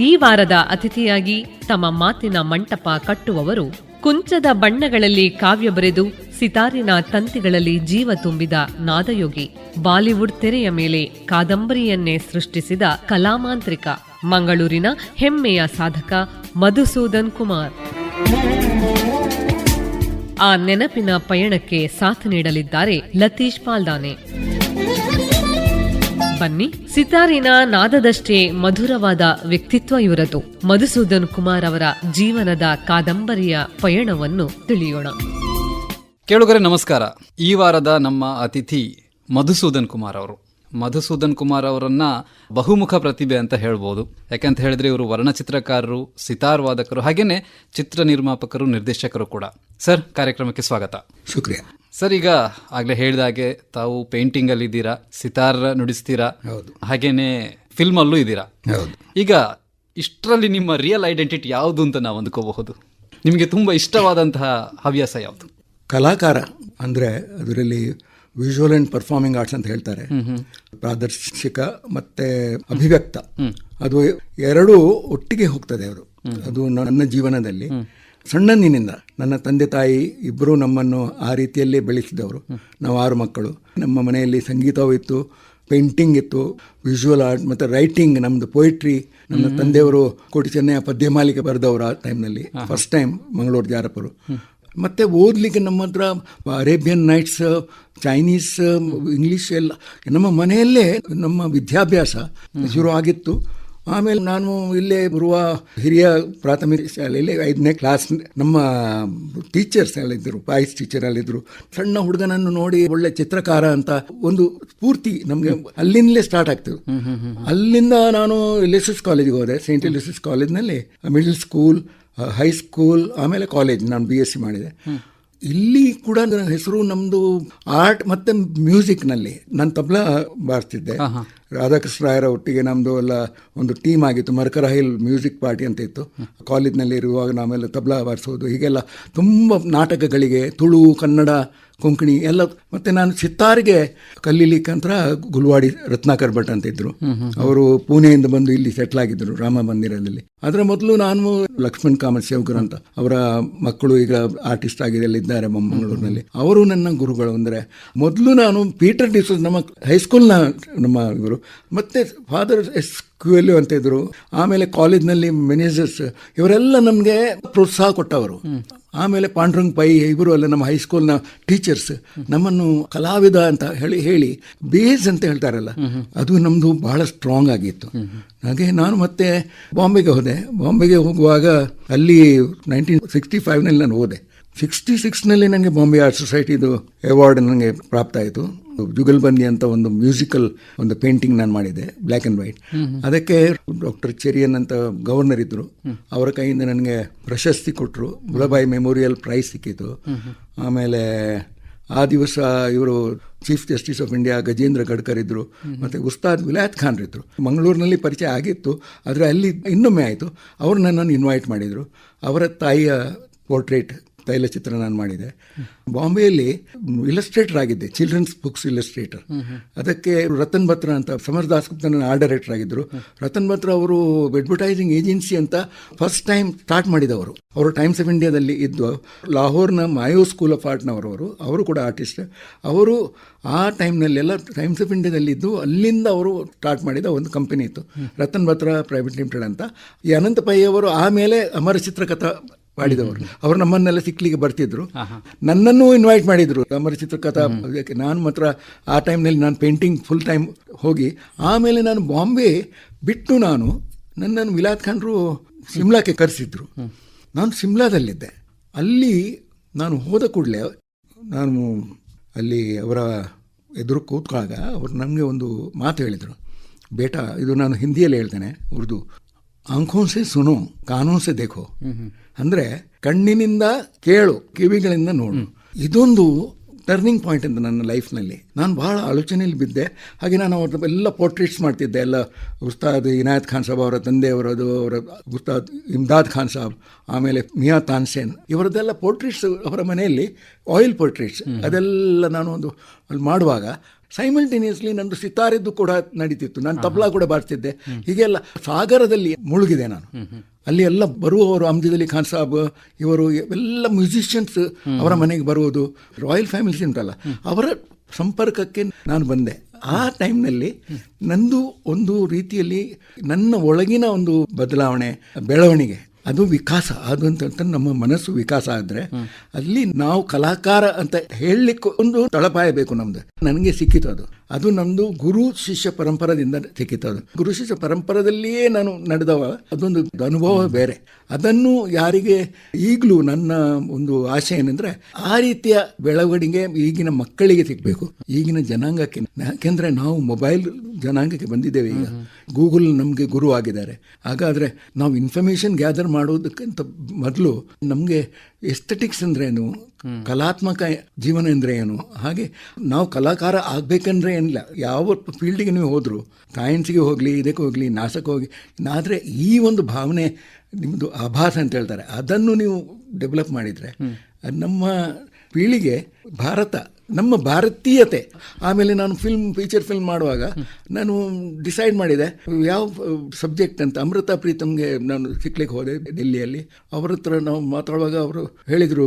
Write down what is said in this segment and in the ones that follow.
ಈ ವಾರದ ಅತಿಥಿಯಾಗಿ ತಮ್ಮ ಮಾತಿನ ಮಂಟಪ ಕಟ್ಟುವವರು ಕುಂಚದ ಬಣ್ಣಗಳಲ್ಲಿ ಕಾವ್ಯ ಬರೆದು ಸಿತಾರಿನ ತಂತಿಗಳಲ್ಲಿ ಜೀವ ತುಂಬಿದ ನಾದಯೋಗಿ, ಬಾಲಿವುಡ್ ತೆರೆಯ ಮೇಲೆ ಕಾದಂಬರಿಯನ್ನೇ ಸೃಷ್ಟಿಸಿದ ಕಲಾಮಾಂತ್ರಿಕ, ಮಂಗಳೂರಿನ ಹೆಮ್ಮೆಯ ಸಾಧಕ ಮಧುಸೂದನ್ ಕುಮಾರ್. ಆ ನೆನಪಿನ ಪಯಣಕ್ಕೆ ಸಾಥ್ ನೀಡಲಿದ್ದಾರೆ ಲತೀಶ್ ಪಾಲ್ದಾನೆ. ಬನ್ನಿ, ಸಿತಾರಿನ ನಾದದಷ್ಟೇ ಮಧುರವಾದ ವ್ಯಕ್ತಿತ್ವ ಇವರದು. ಮಧುಸೂದನ್ ಕುಮಾರ್ ಅವರ ಜೀವನದ ಕಾದಂಬರಿಯ ಪಯಣವನ್ನು ತಿಳಿಯೋಣ. ಕೇಳುಗರೆ ನಮಸ್ಕಾರ. ಈ ವಾರದ ನಮ್ಮ ಅತಿಥಿ ಮಧುಸೂದನ್ ಕುಮಾರ್ ಅವರು. ಮಧುಸೂದನ್ ಕುಮಾರ್ ಅವರನ್ನ ಬಹುಮುಖ ಪ್ರತಿಭೆ ಅಂತ ಹೇಳ್ಬೋದು. ಯಾಕಂತ ಹೇಳಿದ್ರೆ ಇವರು ವರ್ಣಚಿತ್ರಕಾರರು, ಸಿತಾರ್ ವಾದಕರು, ಹಾಗೇನೆ ಚಿತ್ರ ನಿರ್ಮಾಪಕರು, ನಿರ್ದೇಶಕರು ಕೂಡ. ಸರ್, ಕಾರ್ಯಕ್ರಮಕ್ಕೆ ಸ್ವಾಗತ. ಶುಕ್ರಿಯಾ ಸರ್. ಈಗ ಆಗ್ಲೇ ಹೇಳಿದಾಗೆ ತಾವು ಪೇಂಟಿಂಗ್ ಅಲ್ಲಿ ಇದ್ದೀರಾ, ಸಿತಾರ್ ನುಡಿಸ್ತೀರಾ, ಹಾಗೇನೆ ಫಿಲ್ಮ್ ಅಲ್ಲೂ ಇದ್ದೀರಾ. ಈಗ ಇಷ್ಟರಲ್ಲಿ ನಿಮ್ಮ ರಿಯಲ್ ಐಡೆಂಟಿಟಿ ಯಾವುದು ಅಂತ ನಾವು ಅಂದ್ಕೋಬಹುದು? ನಿಮಗೆ ತುಂಬಾ ಇಷ್ಟವಾದಂತಹ ಹವ್ಯಾಸ ಯಾವುದು? ಕಲಾಕಾರ ಅಂದರೆ ಅದರಲ್ಲಿ ವಿಜುವಲ್ ಆ್ಯಂಡ್ ಪರ್ಫಾರ್ಮಿಂಗ್ ಆರ್ಟ್ಸ್ ಅಂತ ಹೇಳ್ತಾರೆ. ಪ್ರಾದರ್ಶಿಕ ಮತ್ತು ಅಭಿವ್ಯಕ್ತ, ಅದು ಎರಡೂ ಒಟ್ಟಿಗೆ ಹೋಗ್ತದೆ. ಅದು ನನ್ನ ಜೀವನದಲ್ಲಿ ಸಣ್ಣಂದಿನಿಂದ ನನ್ನ ತಂದೆ ತಾಯಿ ಇಬ್ಬರು ನಮ್ಮನ್ನು ಆ ರೀತಿಯಲ್ಲೇ ಬೆಳೆಸಿದವರು. ನಾವು 6 ಮಕ್ಕಳು. ನಮ್ಮ ಮನೆಯಲ್ಲಿ ಸಂಗೀತವೂ ಇತ್ತು, ಪೇಂಟಿಂಗ್ ಇತ್ತು, ವಿಜುವಲ್ ಆರ್ಟ್ ಮತ್ತು ರೈಟಿಂಗ್, ನಮ್ಮದು ಪೊಯಿಟ್ರಿ. ನನ್ನ ತಂದೆಯವರು ಕೋಟಿ ಚೆನ್ನಯ್ಯ ಪದ್ಯಮಾಲಿಕೆ ಬರೆದವರು ಆ ಟೈಮ್ನಲ್ಲಿ, ಫಸ್ಟ್ ಟೈಮ್ ಮಂಗಳೂರು ಜಾರಪರು. ಮತ್ತು ಓದಲಿಕ್ಕೆ ನಮ್ಮ ಹತ್ರ ಅರೇಬಿಯನ್ ನೈಟ್ಸ್, ಚೈನೀಸ್, ಇಂಗ್ಲೀಷ್ ಎಲ್ಲ ನಮ್ಮ ಮನೆಯಲ್ಲೇ ನಮ್ಮ ವಿದ್ಯಾಭ್ಯಾಸ ಶುರು ಆಗಿತ್ತು. ಆಮೇಲೆ ನಾನು ಇಲ್ಲೇ ಬರುವ ಹಿರಿಯ ಪ್ರಾಥಮಿಕ ಶಾಲೆಯಲ್ಲಿ 5ನೇ ಕ್ಲಾಸ್ ನಮ್ಮ ಟೀಚರ್ಸ್ ಎಲ್ಲಿದ್ದರು, ಬಾಯ್ಸ್ ಟೀಚರ್ ಅಲ್ಲಿದ್ದರು. ಸಣ್ಣ ಹುಡುಗನನ್ನು ನೋಡಿ ಒಳ್ಳೆ ಚಿತ್ರಕಾರ ಅಂತ ಒಂದು ಸ್ಫೂರ್ತಿ ನಮಗೆ ಅಲ್ಲಿಂದಲೇ ಸ್ಟಾರ್ಟ್ ಆಗ್ತದೆ. ಅಲ್ಲಿಂದ ನಾನು ಲಿಸಸ್ ಕಾಲೇಜಿಗೆ ಹೋದೆ. ಸೈಂಟ್ ಲಿಸಸ್ ಕಾಲೇಜ್ನಲ್ಲಿ ಮಿಡಲ್ ಸ್ಕೂಲ್, ಹೈಸ್ಕೂಲ್, ಆಮೇಲೆ ಕಾಲೇಜ್ ನಾನು BSc ಮಾಡಿದೆ. ಇಲ್ಲಿ ಕೂಡ ನನ್ನ ಹೆಸರು ನಮ್ಮದು ಆರ್ಟ್ ಮತ್ತು ಮ್ಯೂಸಿಕ್ನಲ್ಲಿ. ನಾನು ತಬ್ಲಾ ಬಾರಿಸ್ತಿದ್ದೆ. ರಾಧಾಕೃಷ್ಣ ರಾಯರ ಒಟ್ಟಿಗೆ ನಮ್ಮದು ಎಲ್ಲ ಒಂದು ಟೀಮ್ ಆಗಿತ್ತು, ಮರ್ಕರ ಹಿಲ್ ಮ್ಯೂಸಿಕ್ ಪಾರ್ಟಿ ಅಂತ ಇತ್ತು. ಕಾಲೇಜ್ನಲ್ಲಿ ಇರುವಾಗ ನಾವೆಲ್ಲ ತಬ್ಲಾ ಬಾರಿಸೋದು, ಹೀಗೆಲ್ಲ ತುಂಬ ನಾಟಕಗಳಿಗೆ ತುಳು, ಕನ್ನಡ, ಕೊಂಕಣಿ ಎಲ್ಲ. ಮತ್ತು ನಾನು ಸಿತಾರಿಗೆ ಕಲೀಲಿಕ್ಕಂತ ಗುಲ್ವಾಡಿ ರತ್ನಾಕರ್ ಭಟ್ ಅಂತ ಇದ್ದರು. ಅವರು ಪುಣೆಯಿಂದ ಬಂದು ಇಲ್ಲಿ ಸೆಟ್ಲ್ ಆಗಿದ್ದರು ರಾಮ ಮಂದಿರದಲ್ಲಿ. ಅದರ ಮೊದಲು ನಾನು ಲಕ್ಷ್ಮಣ್ ಕಾಮತ್ ಸೇವಕರ್ ಅಂತ, ಅವರ ಮಕ್ಕಳು ಈಗ ಆರ್ಟಿಸ್ಟ್ ಆಗಿ ಇದ್ದಾರೆ ಮಂಗಳೂರಿನಲ್ಲಿ. ಅವರು ನನ್ನ ಗುರುಗಳು. ಅಂದರೆ ಮೊದಲು ನಾನು ಪೀಟರ್ ಡಿಸೋಜ್ ನಮ್ಮ ಹೈಸ್ಕೂಲ್ನ ನಮ್ಮ ಇವರು, ಮತ್ತು ಫಾದರ್ SQL ಅಂತ ಇದ್ರು. ಆಮೇಲೆ ಕಾಲೇಜ್ನಲ್ಲಿ ಮ್ಯಾನೇಜರ್ಸ್ ಇವರೆಲ್ಲ ನಮಗೆ ಪ್ರೋತ್ಸಾಹ ಕೊಟ್ಟವರು. ಆಮೇಲೆ ಪಾಂಡುರಂಗ್ ಪೈ ಇವರು ಎಲ್ಲ ನಮ್ಮ ಹೈಸ್ಕೂಲ್ನ ಟೀಚರ್ಸ್ ನಮ್ಮನ್ನು ಕಲಾವಿದ ಅಂತ ಹೇಳಿ ಬೇಸ್ ಅಂತ ಹೇಳ್ತಾರಲ್ಲ, ಅದು ನಮ್ಮದು ಬಹಳ ಸ್ಟ್ರಾಂಗ್ ಆಗಿತ್ತು. ಹಾಗೆ ನಾನು ಮತ್ತೆ ಬಾಂಬೆಗೆ ಹೋದೆ. ಬಾಂಬೆಗೆ ಹೋಗುವಾಗ ಅಲ್ಲಿ 1965ನಲ್ಲಿ ನಾನು ಹೋದೆ. 66ನಲ್ಲಿ ನನಗೆ ಬಾಂಬೆ ಆರ್ಟ್ ಸೊಸೈಟಿದು ಅವಾರ್ಡ್ ನನಗೆ ಪ್ರಾಪ್ತ ಆಯಿತು. ಜುಗಲ್ಬಂದಿ ಅಂತ ಒಂದು ಮ್ಯೂಸಿಕಲ್ ಒಂದು ಪೇಂಟಿಂಗ್ ನಾನು ಮಾಡಿದ್ದೆ, ಬ್ಲ್ಯಾಕ್ ಆ್ಯಂಡ್ ವೈಟ್. ಅದಕ್ಕೆ ಡಾಕ್ಟರ್ ಚೆರಿಯನ್ ಅಂತ ಗವರ್ನರ್ ಇದ್ದರು, ಅವರ ಕೈಯಿಂದ ನನಗೆ ಪ್ರಶಸ್ತಿ ಕೊಟ್ಟರು. ಮುಳಬಾಯಿ ಮೆಮೋರಿಯಲ್ ಪ್ರೈಸ್ ಸಿಕ್ಕಿತು. ಆಮೇಲೆ ಆ ದಿವಸ ಇವರು chief justice of India Gajendragadkar ಇದ್ದರು, ಮತ್ತು ಉಸ್ತಾದ್ ವಿಲಾಯತ್ ಖಾನ್ ಇದ್ದರು. ಮಂಗಳೂರಿನಲ್ಲಿ ಪರಿಚಯ ಆಗಿತ್ತು, ಆದರೆ ಅಲ್ಲಿ ಇನ್ನೊಮ್ಮೆ ಆಯಿತು. ಅವರು ನನ್ನನ್ನು ಇನ್ವೈಟ್ ಮಾಡಿದರು. ಅವರ ತಾಯಿಯ ಪೋರ್ಟ್ರೇಟ್ ತೈಲಚಿತ್ರ ನಾನು ಮಾಡಿದೆ. ಬಾಂಬೆಯಲ್ಲಿ ಇಲಸ್ಟ್ರೇಟರ್ ಆಗಿದ್ದೆ, ಚಿಲ್ಡ್ರನ್ಸ್ ಬುಕ್ಸ್ ಇಲಸ್ಟ್ರೇಟರ್. ಅದಕ್ಕೆ ರತನ್ ಬತ್ರಾ ಅಂತ, ಸಮರ್ ದಾಸ್ಗುಪ್ತನ ಆರ್ಟ್ ಡೈರೆಕ್ಟರ್ ಆಗಿದ್ದರು. ರತನ್ ಬತ್ರಾ ಅವರು ಅಡ್ವರ್ಟೈಸಿಂಗ್ ಏಜೆನ್ಸಿ ಅಂತ ಫಸ್ಟ್ ಟೈಮ್ ಸ್ಟಾರ್ಟ್ ಮಾಡಿದವರು. ಅವರು ಟೈಮ್ಸ್ ಆಫ್ ಇಂಡಿಯಾದಲ್ಲಿ ಇದ್ದು, ಲಾಹೋರ್ನ ಮಾಯೋ ಸ್ಕೂಲ್ ಆಫ್ ಆರ್ಟ್ನವರು, ಅವರು ಕೂಡ ಆರ್ಟಿಸ್ಟ್. ಅವರು ಆ ಟೈಮ್ನಲ್ಲೆಲ್ಲ ಟೈಮ್ಸ್ ಆಫ್ ಇಂಡಿಯಾದಲ್ಲಿದ್ದು, ಅಲ್ಲಿಂದ ಅವರು ಸ್ಟಾರ್ಟ್ ಮಾಡಿದ ಒಂದು ಕಂಪನಿ ಇತ್ತು, ರತನ್ ಬತ್ರಾ ಪ್ರೈವೇಟ್ ಲಿಮಿಟೆಡ್ ಅಂತ. ಈ ಅನಂತ ಪೈ ಅವರು ಆಮೇಲೆ ಅಮರ ಚಿತ್ರಕಥಾ ಮಾಡಿದವರು. ಅವರು ನಮ್ಮನ್ನೆಲ್ಲ ಸಿಕ್ಲಿಕ್ಕೆ ಬರ್ತಿದ್ರು. ನನ್ನನ್ನು ಇನ್ವೈಟ್ ಮಾಡಿದರು ಅಮರ ಚಿತ್ರಕಥಾ. ನಾನು ಮಾತ್ರ ಆ ಟೈಮ್ನಲ್ಲಿ ನಾನು ಪೇಂಟಿಂಗ್ ಫುಲ್ ಟೈಮ್ ಹೋಗಿ, ಆಮೇಲೆ ನಾನು ಬಾಂಬೆ ಬಿಟ್ಟು ನನ್ನನ್ನು ವಿಲಾಯತ್ ಖಾನ್ರು ಶಿಮ್ಲಾಕ್ಕೆ ಕರೆಸಿದ್ರು. ನಾನು ಶಿಮ್ಲಾದಲ್ಲಿದ್ದೆ. ಅಲ್ಲಿ ನಾನು ಹೋದ ಕೂಡಲೇ ನಾನು ಅಲ್ಲಿ ಅವರ ಎದುರು ಕೂತ್ಕೊಳ್ಳಾಗ ಅವರು ನಮಗೆ ಒಂದು ಮಾತು ಹೇಳಿದರು, ಬೇಟಾ, ಇದು ನಾನು ಹಿಂದಿಯಲ್ಲಿ ಹೇಳ್ತೇನೆ, ಉರ್ದು, ಆಂಖೋಂ ಸೆ ಸುನೋ ಕಾನೂನ್ ಸೆ ದೇಖೋ. ಅಂದರೆ ಕಣ್ಣಿನಿಂದ ಕೇಳು, ಕಿವಿಗಳಿಂದ ನೋಡು. ಇದೊಂದು ಟರ್ನಿಂಗ್ ಪಾಯಿಂಟ್ ಅಂತ ನನ್ನ ಲೈಫ್ನಲ್ಲಿ. ನಾನು ಭಾಳ ಆಲೋಚನೆಯಲ್ಲಿ ಬಿದ್ದೆ. ಹಾಗೆ ನಾನು ಅವ್ರ ಎಲ್ಲ ಪೋರ್ಟ್ರೇಟ್ಸ್ ಮಾಡ್ತಿದ್ದೆ. ಎಲ್ಲ ಉಸ್ತಾದ್ ಇನಾಯತ್ ಖಾನ್ ಸಾಬ್ ಅವರ ತಂದೆಯವರದು, ಅವರ ಉಸ್ತಾದ್ ಇಮ್ದಾದ್ ಖಾನ್ ಸಾಬ್, ಆಮೇಲೆ ಮಿಯಾ ತಾನ್ಸೇನ್ ಇವರದ್ದೆಲ್ಲ ಪೋರ್ಟ್ರೇಟ್ಸ್ ಅವರ ಮನೆಯಲ್ಲಿ, ಆಯಿಲ್ ಪೋರ್ಟ್ರೇಟ್ಸ್ ಅದೆಲ್ಲ ನಾನು ಒಂದು ಅಲ್ಲಿ ಮಾಡುವಾಗ ಸೈಮಲ್ಟೇನಿಯಸ್ಲಿ ನಂದು ಸಿತಾರಿದ್ದು ಕೂಡ ನಡೀತಿತ್ತು, ನಾನು ತಬಲಾ ಕೂಡ ಬಾರಿಸ್ತಿದ್ದೆ. ಹೀಗೆಲ್ಲ ಸಾಗರದಲ್ಲಿ ಮುಳುಗಿದೆ ನಾನು. ಅಲ್ಲಿ ಎಲ್ಲ ಬರುವವರು, ಅಮ್ಜದ್ ಅಲಿ ಖಾನ್ ಸಾಬ್ ಇವರು ಎಲ್ಲ ಮ್ಯೂಸಿಷಿಯನ್ಸ್ ಅವರ ಮನೆಗೆ ಬರುವುದು, ರಾಯಲ್ ಫ್ಯಾಮಿಲೀಸ್ ಉಂಟಲ್ಲ ಅವರ ಸಂಪರ್ಕಕ್ಕೆ ನಾನು ಬಂದೆ. ಆ ಟೈಮ್ನಲ್ಲಿ ನಂದು ಒಂದು ರೀತಿಯಲ್ಲಿ ನನ್ನ ಒಳಗಿನ ಒಂದು ಬದಲಾವಣೆ, ಬೆಳವಣಿಗೆ, ಅದು ವಿಕಾಸ ಅದು ಅಂತ ನಮ್ಮ ಮನಸ್ಸು ವಿಕಾಸ ಆದರೆ ಅಲ್ಲಿ ನಾವು ಕಲಾಕಾರ ಅಂತ ಹೇಳಲಿಕ್ಕೆ ಒಂದು ತಳಪಾಯ ಬೇಕು ನಮ್ದು. ನನಗೆ ಸಿಕ್ಕಿತು ಅದು ನಮ್ಮದು ಗುರು ಶಿಷ್ಯ ಪರಂಪರದಿಂದ ಸಿಕ್ಕಿತು. ಅದು ಗುರು ಶಿಷ್ಯ ಪರಂಪರದಲ್ಲಿಯೇ ನಾನು ನಡೆದವ, ಅದೊಂದು ಅನುಭವ ಬೇರೆ. ಅದನ್ನು ಯಾರಿಗೆ ಈಗಲೂ ನನ್ನ ಒಂದು ಆಶೆ ಏನಂದ್ರೆ ಆ ರೀತಿಯ ಬೆಳವಣಿಗೆ ಈಗಿನ ಮಕ್ಕಳಿಗೆ ಸಿಗಬೇಕು, ಈಗಿನ ಜನಾಂಗಕ್ಕೆ. ಯಾಕೆಂದ್ರೆ ನಾವು ಮೊಬೈಲ್ ಜನಾಂಗಕ್ಕೆ ಬಂದಿದ್ದೇವೆ ಈಗ, ಗೂಗಲ್ ನಮಗೆ ಗುರು ಆಗಿದ್ದಾರೆ. ಹಾಗಾದರೆ ನಾವು ಇನ್ಫಾರ್ಮೇಷನ್ ಗ್ಯಾದರ್ ಮಾಡೋದಕ್ಕಿಂತ ಮೊದಲು ನಮಗೆ ಎಸ್ಥೆಟಿಕ್ಸ್ ಅಂದ್ರೆ ಏನು, ಕಲಾತ್ಮಕ ಜೀವನ ಅಂದರೆ ಏನು, ಹಾಗೆ ನಾವು ಕಲಾಕಾರ ಆಗಬೇಕಂದ್ರೆ ಏನಿಲ್ಲ, ಯಾವ ಫೀಲ್ಡಿಗೆ ನೀವು ಹೋದರೂ, ಸೈನ್ಸ್ಗೆ ಹೋಗಲಿ, ಇದಕ್ಕೆ ಹೋಗಲಿ, ನಾಸಕ್ಕೆ ಹೋಗಿ, ಆದರೆ ಈ ಒಂದು ಭಾವನೆ ನಿಮ್ಮದು ಆಭಾಸ ಅಂತ ಹೇಳ್ತಾರೆ, ಅದನ್ನು ನೀವು ಡೆವಲಪ್ ಮಾಡಿದರೆ ನಮ್ಮ ಪೀಳಿಗೆ, ಭಾರತ, ನಮ್ಮ ಭಾರತೀಯತೆ. ಆಮೇಲೆ ನಾನು ಫೀಚರ್ ಫಿಲ್ಮ್ ಮಾಡುವಾಗ ನಾನು ಡಿಸೈಡ್ ಮಾಡಿದೆ ಯಾವ ಸಬ್ಜೆಕ್ಟ್ ಅಂತ. ಅಮೃತ ಪ್ರೀತಮ್ಗೆ ನಾನು ಸಿಕ್ಲಿಕ್ಕೆ ಹೋದೆ ಡೆಲ್ಲಿಯಲ್ಲಿ. ಅವ್ರ ಹತ್ರ ನಾವು ಮಾತಾಡುವಾಗ ಅವರು ಹೇಳಿದರು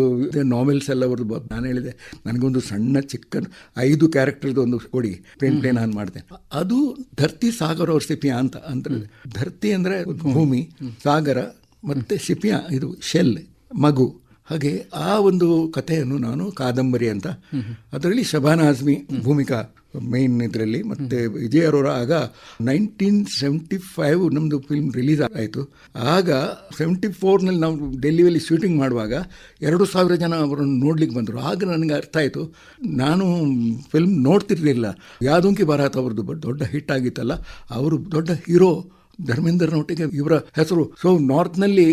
ನಾವೆಲ್ಸ್ ಎಲ್ಲ ಅವ್ರದ್ದು. ನಾನು ಹೇಳಿದೆ ನನಗೊಂದು ಸಣ್ಣ ಚಿಕ್ಕ 5 ಕ್ಯಾರೆಕ್ಟರ್ದು ಒಂದು ಕೊಡಿ, ಪ್ಲೇ ನಾನು ಮಾಡ್ತೇನೆ. ಅದು ಧರ್ತಿ ಸಾಗರ ಅವ್ರ ಸಿಪಿಯಾ ಅಂತ. ಧರ್ತಿ ಅಂದರೆ ಭೂಮಿ, ಸಾಗರ ಮತ್ತು ಸಿಪಿಯಾ ಇದು ಶೆಲ್, ಮಗು. ಹಾಗೆ ಆ ಒಂದು ಕಥೆಯನ್ನು ನಾನು ಕಾದಂಬರಿ ಅಂತ, ಅದರಲ್ಲಿ ಶಬಾನಾ ಆಜ್ಮಿ ಭೂಮಿಕಾ ಮೈನ್ ಇದರಲ್ಲಿ, ಮತ್ತು ವಿಜಯ್ ಅರೋರಾ. ಆಗ 1975 ನಮ್ಮದು ಫಿಲ್ಮ್ ರಿಲೀಸ್ ಆಯಿತು. ಆಗ 74ನಲ್ಲಿ ನಾವು ಡೆಲ್ಲಿಯಲ್ಲಿ ಶೂಟಿಂಗ್ ಮಾಡುವಾಗ 2,000 ಜನ ಅವರನ್ನು ನೋಡ್ಲಿಕ್ಕೆ ಬಂದರು. ಆಗ ನನಗೆ ಅರ್ಥ ಆಯಿತು, ನಾನು ಫಿಲ್ಮ್ ನೋಡ್ತಿರ್ಲಿಲ್ಲ, ಯಾದೊಂಕಿ ಬಾರಾತ್ ಅವ್ರದ್ದು ದೊಡ್ಡ ಹಿಟ್ ಆಗಿತ್ತಲ್ಲ, ಅವರು ದೊಡ್ಡ ಹೀರೋ ಧರ್ಮೇಂದ್ರನೊಟ್ಟಿಗೆ ಇವರ ಹೆಸರು. ಸೊ ನಾರ್ತ್ನಲ್ಲಿ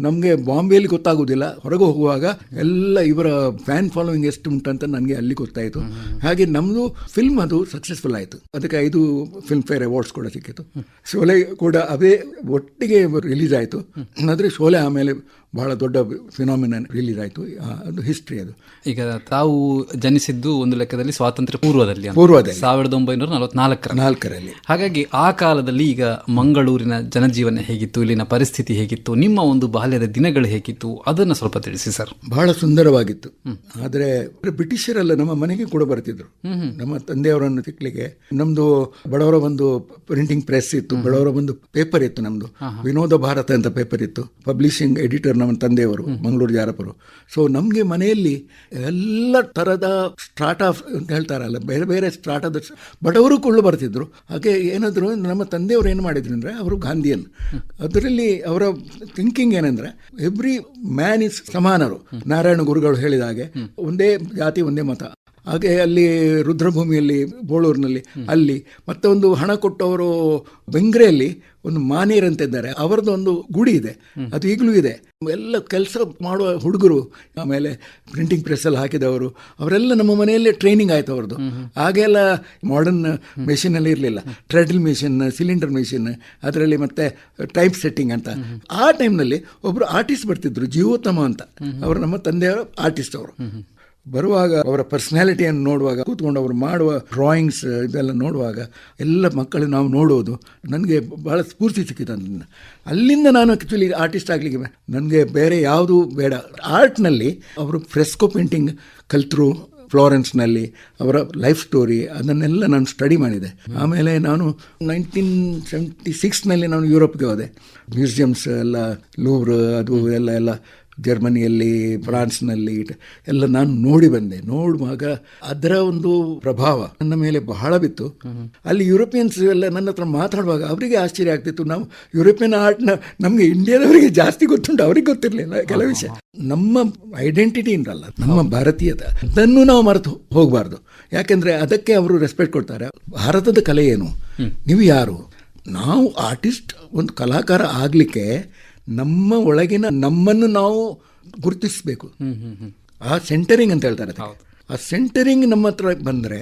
ನಮಗೆ ಬಾಂಬೆಯಲ್ಲಿ ಗೊತ್ತಾಗೋದಿಲ್ಲ, ಹೊರಗೆ ಹೋಗುವಾಗ ಎಲ್ಲ ಇವರ ಫ್ಯಾನ್ ಫಾಲೋವಿಂಗ್ ಎಷ್ಟು ಉಂಟಂತ ನನಗೆ ಅಲ್ಲಿ ಗೊತ್ತಾಯಿತು. ಹಾಗೆ ನಮ್ಮದು ಫಿಲ್ಮ್ ಅದು ಸಕ್ಸಸ್ಫುಲ್ ಆಯಿತು. ಅದಕ್ಕೆ 5 ಫಿಲ್ಮ್ ಫೇರ್ ಅವಾರ್ಡ್ಸ್ ಕೂಡ ಸಿಕ್ಕಿತು. ಶೋಲೆ ಕೂಡ ಅದೇ ಒಟ್ಟಿಗೆ ರಿಲೀಸ್ ಆಯಿತು. ಆದರೆ ಶೋಲೆ ಆಮೇಲೆ ಬಹಳ ದೊಡ್ಡ ಫಿನಾಮಿನನ್ ರಿಲೀಸ್ ಆಯಿತು. ಅದು ಹಿಸ್ಟ್ರಿ. ಅದು ಈಗ ತಾವು ಜನಿಸಿದ್ದು ಒಂದು ಲೆಕ್ಕದಲ್ಲಿ ಸ್ವಾತಂತ್ರ್ಯ ಪೂರ್ವದಲ್ಲಿ 1944ರಲ್ಲಿ. ಹಾಗಾಗಿ ಆ ಕಾಲದಲ್ಲಿ ಈಗ ಮಂಗಳೂರಿನ ಜನಜೀವನ ಹೇಗಿತ್ತು, ಇಲ್ಲಿನ ಪರಿಸ್ಥಿತಿ ಹೇಗಿತ್ತು, ನಿಮ್ಮ ಒಂದು ಬಾಲ್ಯದ ದಿನಗಳು ಹೇಗಿತ್ತು, ಅದನ್ನು ಸ್ವಲ್ಪ ತಿಳಿಸಿ ಸರ್. ಬಹಳ ಸುಂದರವಾಗಿತ್ತು. ಆದರೆ ಬ್ರಿಟಿಷರೆಲ್ಲ ನಮ್ಮ ಮನೆಗೆ ಕೂಡ ಬರ್ತಿದ್ರು, ನಮ್ಮ ತಂದೆಯವರನ್ನು ಸಿಕ್ಲಿಕ್ಕೆ. ನಮ್ದು ಬಡವರ ಒಂದು ಪ್ರಿಂಟಿಂಗ್ ಪ್ರೆಸ್ ಇತ್ತು, ಬಡವರ ಒಂದು ಪೇಪರ್ ಇತ್ತು, ನಮ್ದು ವಿನೋದ ಭಾರತ ಅಂತ ಪೇಪರ್ ಇತ್ತು. ಪಬ್ಲಿಷಿಂಗ್ ಎಡಿಟರ್ ನಮ್ಮ ತಂದೆಯವರು ಮಂಗಳೂರು ಜಾರಪರು. ಸೊ ನಮಗೆ ಮನೆಯಲ್ಲಿ ಎಲ್ಲ ಥರದ ಸ್ಟ್ರಾಟ ಅಂತ ಹೇಳ್ತಾರಲ್ಲ, ಬೇರೆ ಬೇರೆ ಸ್ಟ್ರಾಟದ ಬಡವರು ಕೂಡ ಬರ್ತಿದ್ರು. ಹಾಗೆ ಏನಾದರೂ ನಮ್ಮ ತಂದೆಯವರು ಏನು ಮಾಡಿದ್ರು ಅಂದರೆ, ಅವರು ಗಾಂಧಿಯನ್. ಅದರಲ್ಲಿ ಅವರ ಥಿಂಕಿಂಗ್ ಏನಂದರೆ ಎವ್ರಿ ಮ್ಯಾನ್ ಇಸ್ ಸಮಾನರು. ನಾರಾಯಣ ಗುರುಗಳು ಹೇಳಿದ ಹಾಗೆ ಒಂದೇ ಜಾತಿ ಒಂದೇ ಮತ. ಹಾಗೆ ಅಲ್ಲಿ ರುದ್ರಭೂಮಿಯಲ್ಲಿ ಬೋಳೂರಿನಲ್ಲಿ ಅಲ್ಲಿ ಮತ್ತೆ ಒಂದು ಹಣ ಕೊಟ್ಟವರು ಬೆಂಗ್ರೆಯಲ್ಲಿ ಒಂದು ಮಾನೇರ್ ಅಂತ ಇದ್ದಾರೆ, ಅವರದ್ದು ಒಂದು ಗುಡಿ ಇದೆ, ಅದು ಈಗಲೂ ಇದೆ. ಎಲ್ಲ ಕೆಲಸ ಮಾಡುವ ಹುಡುಗರು, ಆಮೇಲೆ ಪ್ರಿಂಟಿಂಗ್ ಪ್ರೆಸ್ಸಲ್ಲಿ ಹಾಕಿದವರು, ಅವರೆಲ್ಲ ನಮ್ಮ ಮನೆಯಲ್ಲೇ ಟ್ರೈನಿಂಗ್ ಆಯಿತು ಅವ್ರದ್ದು. ಹಾಗೆಲ್ಲ ಮಾಡರ್ನ್ ಮೆಷಿನಲ್ಲಿ ಇರಲಿಲ್ಲ, ಟ್ರೆಡ್ಲ್ ಮೆಷಿನ್, ಸಿಲಿಂಡರ್ ಮೆಷಿನ್, ಅದರಲ್ಲಿ ಮತ್ತೆ ಟೈಪ್ ಸೆಟ್ಟಿಂಗ್ ಅಂತ. ಆ ಟೈಮ್ನಲ್ಲಿ ಒಬ್ಬರು ಆರ್ಟಿಸ್ಟ್ ಬರ್ತಿದ್ರು, ಜೀವೋತ್ತಮ ಅಂತ. ಅವರು ನಮ್ಮ ತಂದೆಯವರು ಆರ್ಟಿಸ್ಟ್. ಅವರು ಬರುವಾಗ ಅವರ ಪರ್ಸನಾಲಿಟಿಯನ್ನು ನೋಡುವಾಗ, ಕೂತ್ಕೊಂಡು ಅವರು ಮಾಡುವ ಡ್ರಾಯಿಂಗ್ಸ್ ಇದೆಲ್ಲ ನೋಡುವಾಗ ಎಲ್ಲ ಮಕ್ಕಳು ನಾವು ನೋಡೋದು ನನಗೆ ಬಹಳ ಸ್ಫೂರ್ತಿ ಸಿಕ್ಕಿತು. ಅಲ್ಲಿಂದ ನಾನು ಆ್ಯಕ್ಚುಲಿ ಆರ್ಟಿಸ್ಟ್ ಆಗಲಿಕ್ಕೆ ನನಗೆ ಬೇರೆ ಯಾವುದೂ ಬೇಡ. ಆರ್ಟ್ನಲ್ಲಿ ಅವರು ಫ್ರೆಸ್ಕೋ ಪೇಂಟಿಂಗ್ ಕಲ್ತರು ಫ್ಲೋರೆನ್ಸ್ನಲ್ಲಿ, ಅವರ ಲೈಫ್ ಸ್ಟೋರಿ ಅದನ್ನೆಲ್ಲ ನಾನು ಸ್ಟಡಿ ಮಾಡಿದೆ. ಆಮೇಲೆ ನಾನು 1976ನಲ್ಲಿ ನಾನು ಯುರೋಪ್ಗೆ ಹೋದೆ. ಮ್ಯೂಸಿಯಮ್ಸ್ ಎಲ್ಲ, ಲೂವ್ರ್ ಅದು ಎಲ್ಲ ಜರ್ಮನಿಯಲ್ಲಿ, ಫ್ರಾನ್ಸ್ನಲ್ಲಿ ಎಲ್ಲ ನಾನು ನೋಡಿ ಬಂದೆ. ನೋಡುವಾಗ ಅದರ ಒಂದು ಪ್ರಭಾವ ನನ್ನ ಮೇಲೆ ಬಹಳ ಬಿತ್ತು. ಅಲ್ಲಿ ಯುರೋಪಿಯನ್ಸ್ ಎಲ್ಲ ನನ್ನ ಹತ್ರ ಮಾತಾಡುವಾಗ ಅವರಿಗೆ ಆಶ್ಚರ್ಯ ಆಗ್ತಿತ್ತು. ನಾವು ಯುರೋಪಿಯನ್ ಆರ್ಟ್ನ ನಮಗೆ ಇಂಡಿಯಾದವರಿಗೆ ಜಾಸ್ತಿ ಗೊತ್ತುಂಟು, ಅವ್ರಿಗೆ ಗೊತ್ತಿರಲಿಲ್ಲ ಕೆಲವು ವಿಷಯ. ನಮ್ಮ ಐಡೆಂಟಿಟಿ ಉಂಟಲ್ಲ, ನಮ್ಮ ಭಾರತೀಯತೆ, ಅದನ್ನು ನಾವು ಮರೆತು ಹೋಗಬಾರ್ದು. ಯಾಕೆಂದರೆ ಅದಕ್ಕೆ ಅವರು ರೆಸ್ಪೆಕ್ಟ್ ಕೊಡ್ತಾರೆ. ಭಾರತದ ಕಲೆ ಏನು, ನೀವು ಯಾರು, ನಾವು ಆರ್ಟಿಸ್ಟ್, ಒಂದು ಕಲಾಕಾರ ಆಗಲಿಕ್ಕೆ ನಮ್ಮ ಒಳಗಿನ ನಮ್ಮನ್ನು ನಾವು ಗುರುತಿಸಬೇಕು. ಆ ಸೆಂಟರಿಂಗ್ ಅಂತ ಹೇಳ್ತಾರೆ. ಆ ಸೆಂಟರಿಂಗ್ ನಮ್ಮ ಹತ್ರ ಬಂದರೆ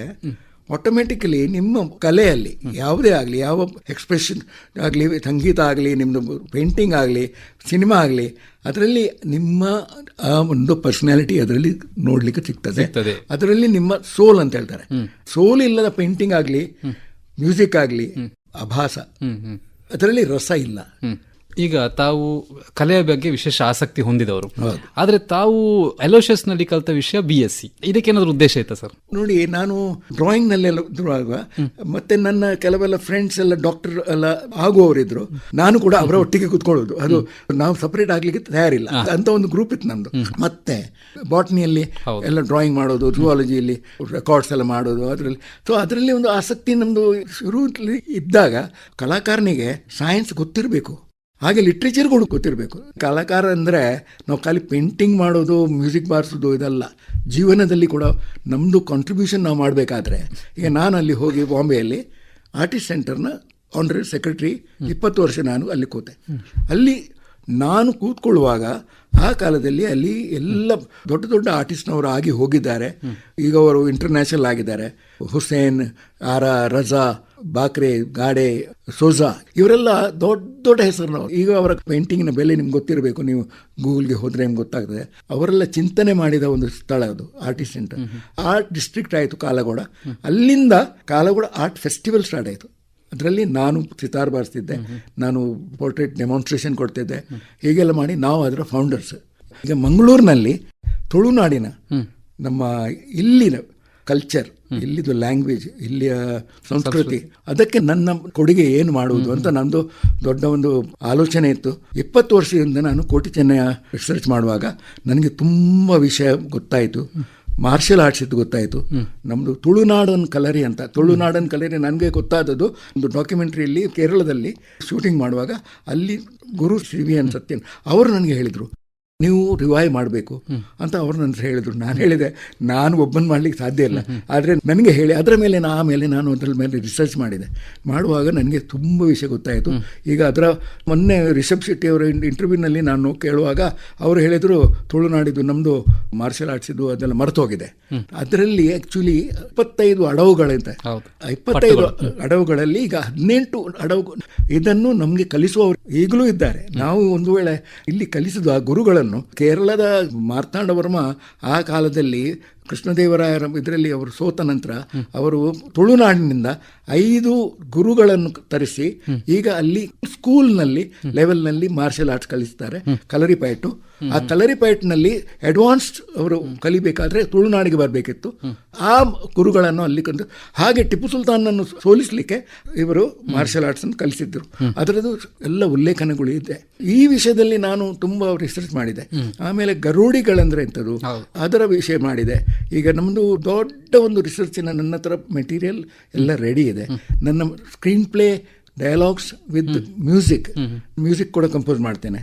ಆಟೋಮೆಟಿಕಲಿ ನಿಮ್ಮ ಕಲೆಯಲ್ಲಿ ಯಾವುದೇ ಆಗಲಿ, ಯಾವ ಎಕ್ಸ್ಪ್ರೆಷನ್ ಆಗಲಿ, ಸಂಗೀತ ಆಗಲಿ, ನಿಮ್ಮದು ಪೇಂಟಿಂಗ್ ಆಗಲಿ, ಸಿನಿಮಾ ಆಗಲಿ, ಅದರಲ್ಲಿ ನಿಮ್ಮ ಆ ಒಂದು ಪರ್ಸನಾಲಿಟಿ ಅದರಲ್ಲಿ ನೋಡಲಿಕ್ಕೆ ಸಿಗ್ತದೆ. ಅದರಲ್ಲಿ ನಿಮ್ಮ ಸೋಲ್ ಅಂತ ಹೇಳ್ತಾರೆ. ಸೋಲ್ ಇಲ್ಲದ ಪೇಂಟಿಂಗ್ ಆಗಲಿ, ಮ್ಯೂಸಿಕ್ ಆಗಲಿ ಅಭಾಸ, ಅದರಲ್ಲಿ ರಸ ಇಲ್ಲ. ಈಗ ತಾವು ಕಲೆಯ ಬಗ್ಗೆ ವಿಶೇಷ ಆಸಕ್ತಿ ಹೊಂದಿದವರು, ಆದ್ರೆ ತಾವು ಅಲೋಷಿಯಸ್ ನಲ್ಲಿ ಕಲಿತ ವಿಷಯ BSc. ಇದಕ್ಕೇನಾದ್ರೂ ಉದ್ದೇಶ ಇತ್ತಾ ಸರ್? ನೋಡಿ, ನಾನು ಡ್ರಾಯಿಂಗ್ ನಲ್ಲೆಲ್ಲ ಇರುವಾಗ ಮತ್ತೆ ನನ್ನ ಕೆಲವೆಲ್ಲ ಫ್ರೆಂಡ್ಸ್ ಎಲ್ಲ ಡಾಕ್ಟರ್ ಎಲ್ಲ ಆಗುವವರಿದ್ರು, ನಾನು ಕೂಡ ಅವರ ಒಟ್ಟಿಗೆ ಕುತ್ಕೊಳ್ಳೋದು. ಅದು ನಾವು ಸಪರೇಟ್ ಆಗ್ಲಿಕ್ಕೆ ತಯಾರಿಲ್ಲ ಅಂತ ಒಂದು ಗ್ರೂಪ್ ಇತ್ತು ನಮ್ದು. ಮತ್ತೆ ಬಾಟ್ನಿಯಲ್ಲಿ ಎಲ್ಲ ಡ್ರಾಯಿಂಗ್ ಮಾಡೋದು, ಜುವಾಲಜಿಯಲ್ಲಿ ರೆಕಾರ್ಡ್ಸ್ ಎಲ್ಲ ಮಾಡೋದು, ಅದರಲ್ಲಿ ಒಂದು ಆಸಕ್ತಿ ನಮ್ದು ಶುರು ಇದ್ದಾಗ ಕಲಾಕಾರನಿಗೆ ಸೈನ್ಸ್ ಗೊತ್ತಿರಬೇಕು, ಹಾಗೆ ಲಿಟ್ರೇಚರ್ಗಳು ಗೊತ್ತಿರಬೇಕು. ಕಲಾಕಾರ ಅಂದರೆ ನಾವು ಖಾಲಿ ಪೇಂಟಿಂಗ್ ಮಾಡೋದು, ಮ್ಯೂಸಿಕ್ ಬಾರಿಸೋದು ಇದಲ್ಲ. ಜೀವನದಲ್ಲಿ ಕೂಡ ನಮ್ಮದು ಕಾಂಟ್ರಿಬ್ಯೂಷನ್ ನಾವು ಮಾಡಬೇಕಾದ್ರೆ, ಈಗ ನಾನು ಅಲ್ಲಿ ಹೋಗಿ ಬಾಂಬೆಯಲ್ಲಿ ಆರ್ಟಿಸ್ಟ್ ಸೆಂಟರ್ನ ಆನರರಿ ಸೆಕ್ರೆಟರಿ 20 ವರ್ಷ ನಾನು ಅಲ್ಲಿ ಕೂತೆ. ಅಲ್ಲಿ ನಾನು ಕೂತ್ಕೊಳ್ಳುವಾಗ ಆ ಕಾಲದಲ್ಲಿ ಅಲ್ಲಿ ಎಲ್ಲ ದೊಡ್ಡ ದೊಡ್ಡ ಆರ್ಟಿಸ್ಟ್ನವರು ಆಗಿ ಹೋಗಿದ್ದಾರೆ. ಈಗ ಅವರು ಇಂಟರ್ನ್ಯಾಷನಲ್ ಆಗಿದ್ದಾರೆ. ಹುಸೇನ್, ಆರಾ, ರಜಾ, ಬಾಕ್ರೆ, ಗಾಡೆ, ಸೋಜಾ, ಇವರೆಲ್ಲ ದೊಡ್ಡ ದೊಡ್ಡ ಹೆಸರಿನವರು. ಈಗ ಅವರ ಪೇಂಟಿಂಗಿನ ಬೆಲೆ ನಿಮ್ಗೆ ಗೊತ್ತಿರಬೇಕು, ನೀವು ಗೂಗಲ್ಗೆ ಹೋದರೆ ನಿಮ್ಗೆ ಗೊತ್ತಾಗ್ತದೆ. ಅವರೆಲ್ಲ ಚಿಂತನೆ ಮಾಡಿದ ಒಂದು ಸ್ಥಳ ಅದು ಆರ್ಟಿಸ್ಟ್ ಸೆಂಟರ್. ಆರ್ಟ್ ಡಿಸ್ಟ್ರಿಕ್ಟ್ ಆಯಿತು ಕಾಲಗೋಡ. ಅಲ್ಲಿಂದ ಕಾಲಗೋಡ ಆರ್ಟ್ ಫೆಸ್ಟಿವಲ್ ಸ್ಟಾರ್ಟ್ ಆಯಿತು. ಅದರಲ್ಲಿ ನಾನು ಸಿತಾರ್ ಬಾರಿಸ್ತಿದ್ದೆ, ನಾನು ಪೋರ್ಟ್ರೇಟ್ ಡೆಮಾನ್ಸ್ಟ್ರೇಷನ್ ಕೊಡ್ತಿದ್ದೆ. ಹೀಗೆಲ್ಲ ಮಾಡಿ ನಾವು ಅದರ ಫೌಂಡರ್ಸ್. ಈಗ ಮಂಗಳೂರಿನಲ್ಲಿ ತುಳುನಾಡಿನ ನಮ್ಮ ಇಲ್ಲಿನ ಕಲ್ಚರ್, ಇಲ್ಲಿದು ಲ್ಯಾಂಗ್ವೇಜ್, ಇಲ್ಲಿಯ ಸಂಸ್ಕೃತಿ, ಅದಕ್ಕೆ ನನ್ನ ಕೊಡುಗೆ ಏನು ಮಾಡುವುದು ಅಂತ ನಂದು ದೊಡ್ಡ ಒಂದು ಆಲೋಚನೆ ಇತ್ತು. 20 ವರ್ಷದಿಂದ ನಾನು ಕೋಟಿ ಚೆನ್ನಯ ರಿಸರ್ಚ್ ಮಾಡುವಾಗ ನನಗೆ ತುಂಬ ವಿಷಯ ಗೊತ್ತಾಯಿತು. ಮಾರ್ಷಲ್ ಆರ್ಟ್ಸ್ ಇತ್ತು ಗೊತ್ತಾಯಿತು. ನಮ್ಮದು ತುಳುನಾಡನ್ ಕಲರಿ ಅಂತ, ತುಳುನಾಡನ್ ಕಲರಿ ನನಗೆ ಗೊತ್ತಾದದ್ದು ಒಂದು ಡಾಕ್ಯುಮೆಂಟ್ರಿಯಲ್ಲಿ ಕೇರಳದಲ್ಲಿ ಶೂಟಿಂಗ್ ಮಾಡುವಾಗ ಅಲ್ಲಿ ಗುರು ಶ್ರೀ ವಿ ಎನ್ ಸತ್ಯನ್ ಅವರು ನನಗೆ ಹೇಳಿದರು, ನೀವು ರಿವೈವ್ ಮಾಡಬೇಕು ಅಂತ ಅವರು ನನ್ನ ಹೇಳಿದರು. ನಾನು ಹೇಳಿದೆ, ನಾನು ಒಬ್ಬನ ಮಾಡಲಿಕ್ಕೆ ಸಾಧ್ಯ ಇಲ್ಲ, ಆದರೆ ನನಗೆ ಹೇಳಿ ಅದರ ಮೇಲೆ ಆಮೇಲೆ ನಾನು ಅದರ ಮೇಲೆ ರಿಸರ್ಚ್ ಮಾಡಿದೆ. ಮಾಡುವಾಗ ನನಗೆ ತುಂಬ ವಿಷಯ ಗೊತ್ತಾಯಿತು. ಈಗ ಅದರ ಮೊನ್ನೆ ರಿಷಬ್ ಶೆಟ್ಟಿ ಅವರ ಇಂಟರ್ವ್ಯೂನಲ್ಲಿ ನಾನು ಕೇಳುವಾಗ ಅವರು ಹೇಳಿದರು, ತುಳುನಾಡಿದ್ದು ನಮ್ಮದು ಮಾರ್ಷಲ್ ಆರ್ಟ್ಸ್ ಇದು ಅದೆಲ್ಲ ಮರೆತೋಗಿದೆ. ಅದರಲ್ಲಿ ಆ್ಯಕ್ಚುಲಿ 25 ಅಡವುಗಳಿಂದ 25 ಅಡವುಗಳಲ್ಲಿ ಈಗ 18 ಅಡವು ಇದನ್ನು ನಮಗೆ ಕಲಿಸುವವರು ಈಗಲೂ ಇದ್ದಾರೆ. ನಾವು ಒಂದು ವೇಳೆ ಇಲ್ಲಿ ಕಲಿಸಿದ ಆ ಗುರುಗಳನ್ನು, ಕೇರಳದ ಮಾರ್ತಾಂಡ ವರ್ಮ ಆ ಕಾಲದಲ್ಲಿ ಕೃಷ್ಣದೇವರಾಯರ ಇದರಲ್ಲಿ ಅವರು ಸೋತ ನಂತರ ಅವರು ತುಳುನಾಡಿನಿಂದ 5 ಗುರುಗಳನ್ನು ತರಿಸಿ ಈಗ ಅಲ್ಲಿ ಸ್ಕೂಲ್ನಲ್ಲಿ ಲೆವೆಲ್ನಲ್ಲಿ ಮಾರ್ಷಲ್ ಆರ್ಟ್ಸ್ ಕಲಿಸ್ತಾರೆ. ಕಲರಿಪಯಟ್ಟು, ಆ ಕಲರಿಪಯಟ್ನಲ್ಲಿ ಅಡ್ವಾನ್ಸ್ಡ್ ಅವರು ಕಲಿಬೇಕಾದ್ರೆ ತುಳುನಾಡಿಗೆ ಬರಬೇಕಿತ್ತು. ಆ ಗುರುಗಳನ್ನು ಅಲ್ಲಿ ಕಂಡು, ಹಾಗೆ ಟಿಪ್ಪು ಸುಲ್ತಾನನ್ನು ಸೋಲಿಸಲಿಕ್ಕೆ ಇವರು ಮಾರ್ಷಲ್ ಆರ್ಟ್ಸ್ ಅನ್ನು ಕಲಿಸಿದ್ರು. ಅದರದ್ದು ಎಲ್ಲ ಉಲ್ಲೇಖನಗಳು ಇದೆ. ಈ ವಿಷಯದಲ್ಲಿ ನಾನು ತುಂಬ ರಿಸರ್ಚ್ ಮಾಡಿದೆ. ಆಮೇಲೆ ಗರುಡಿಗಳಂದ್ರೆ ಎಂಥದ್ದು ಅದರ ವಿಷಯ ಮಾಡಿದೆ. ಈಗ ನಮ್ಮದು ದೊಡ್ಡ ಒಂದು ರಿಸರ್ಚಿನ ನನ್ನ ಹತ್ರ ಮೆಟೀರಿಯಲ್ ಎಲ್ಲ ರೆಡಿ ಇದೆ. ನನ್ನ screen play, dialogues with music ಕೂಡ ಕಂಪೋಸ್ ಮಾಡ್ತೇನೆ.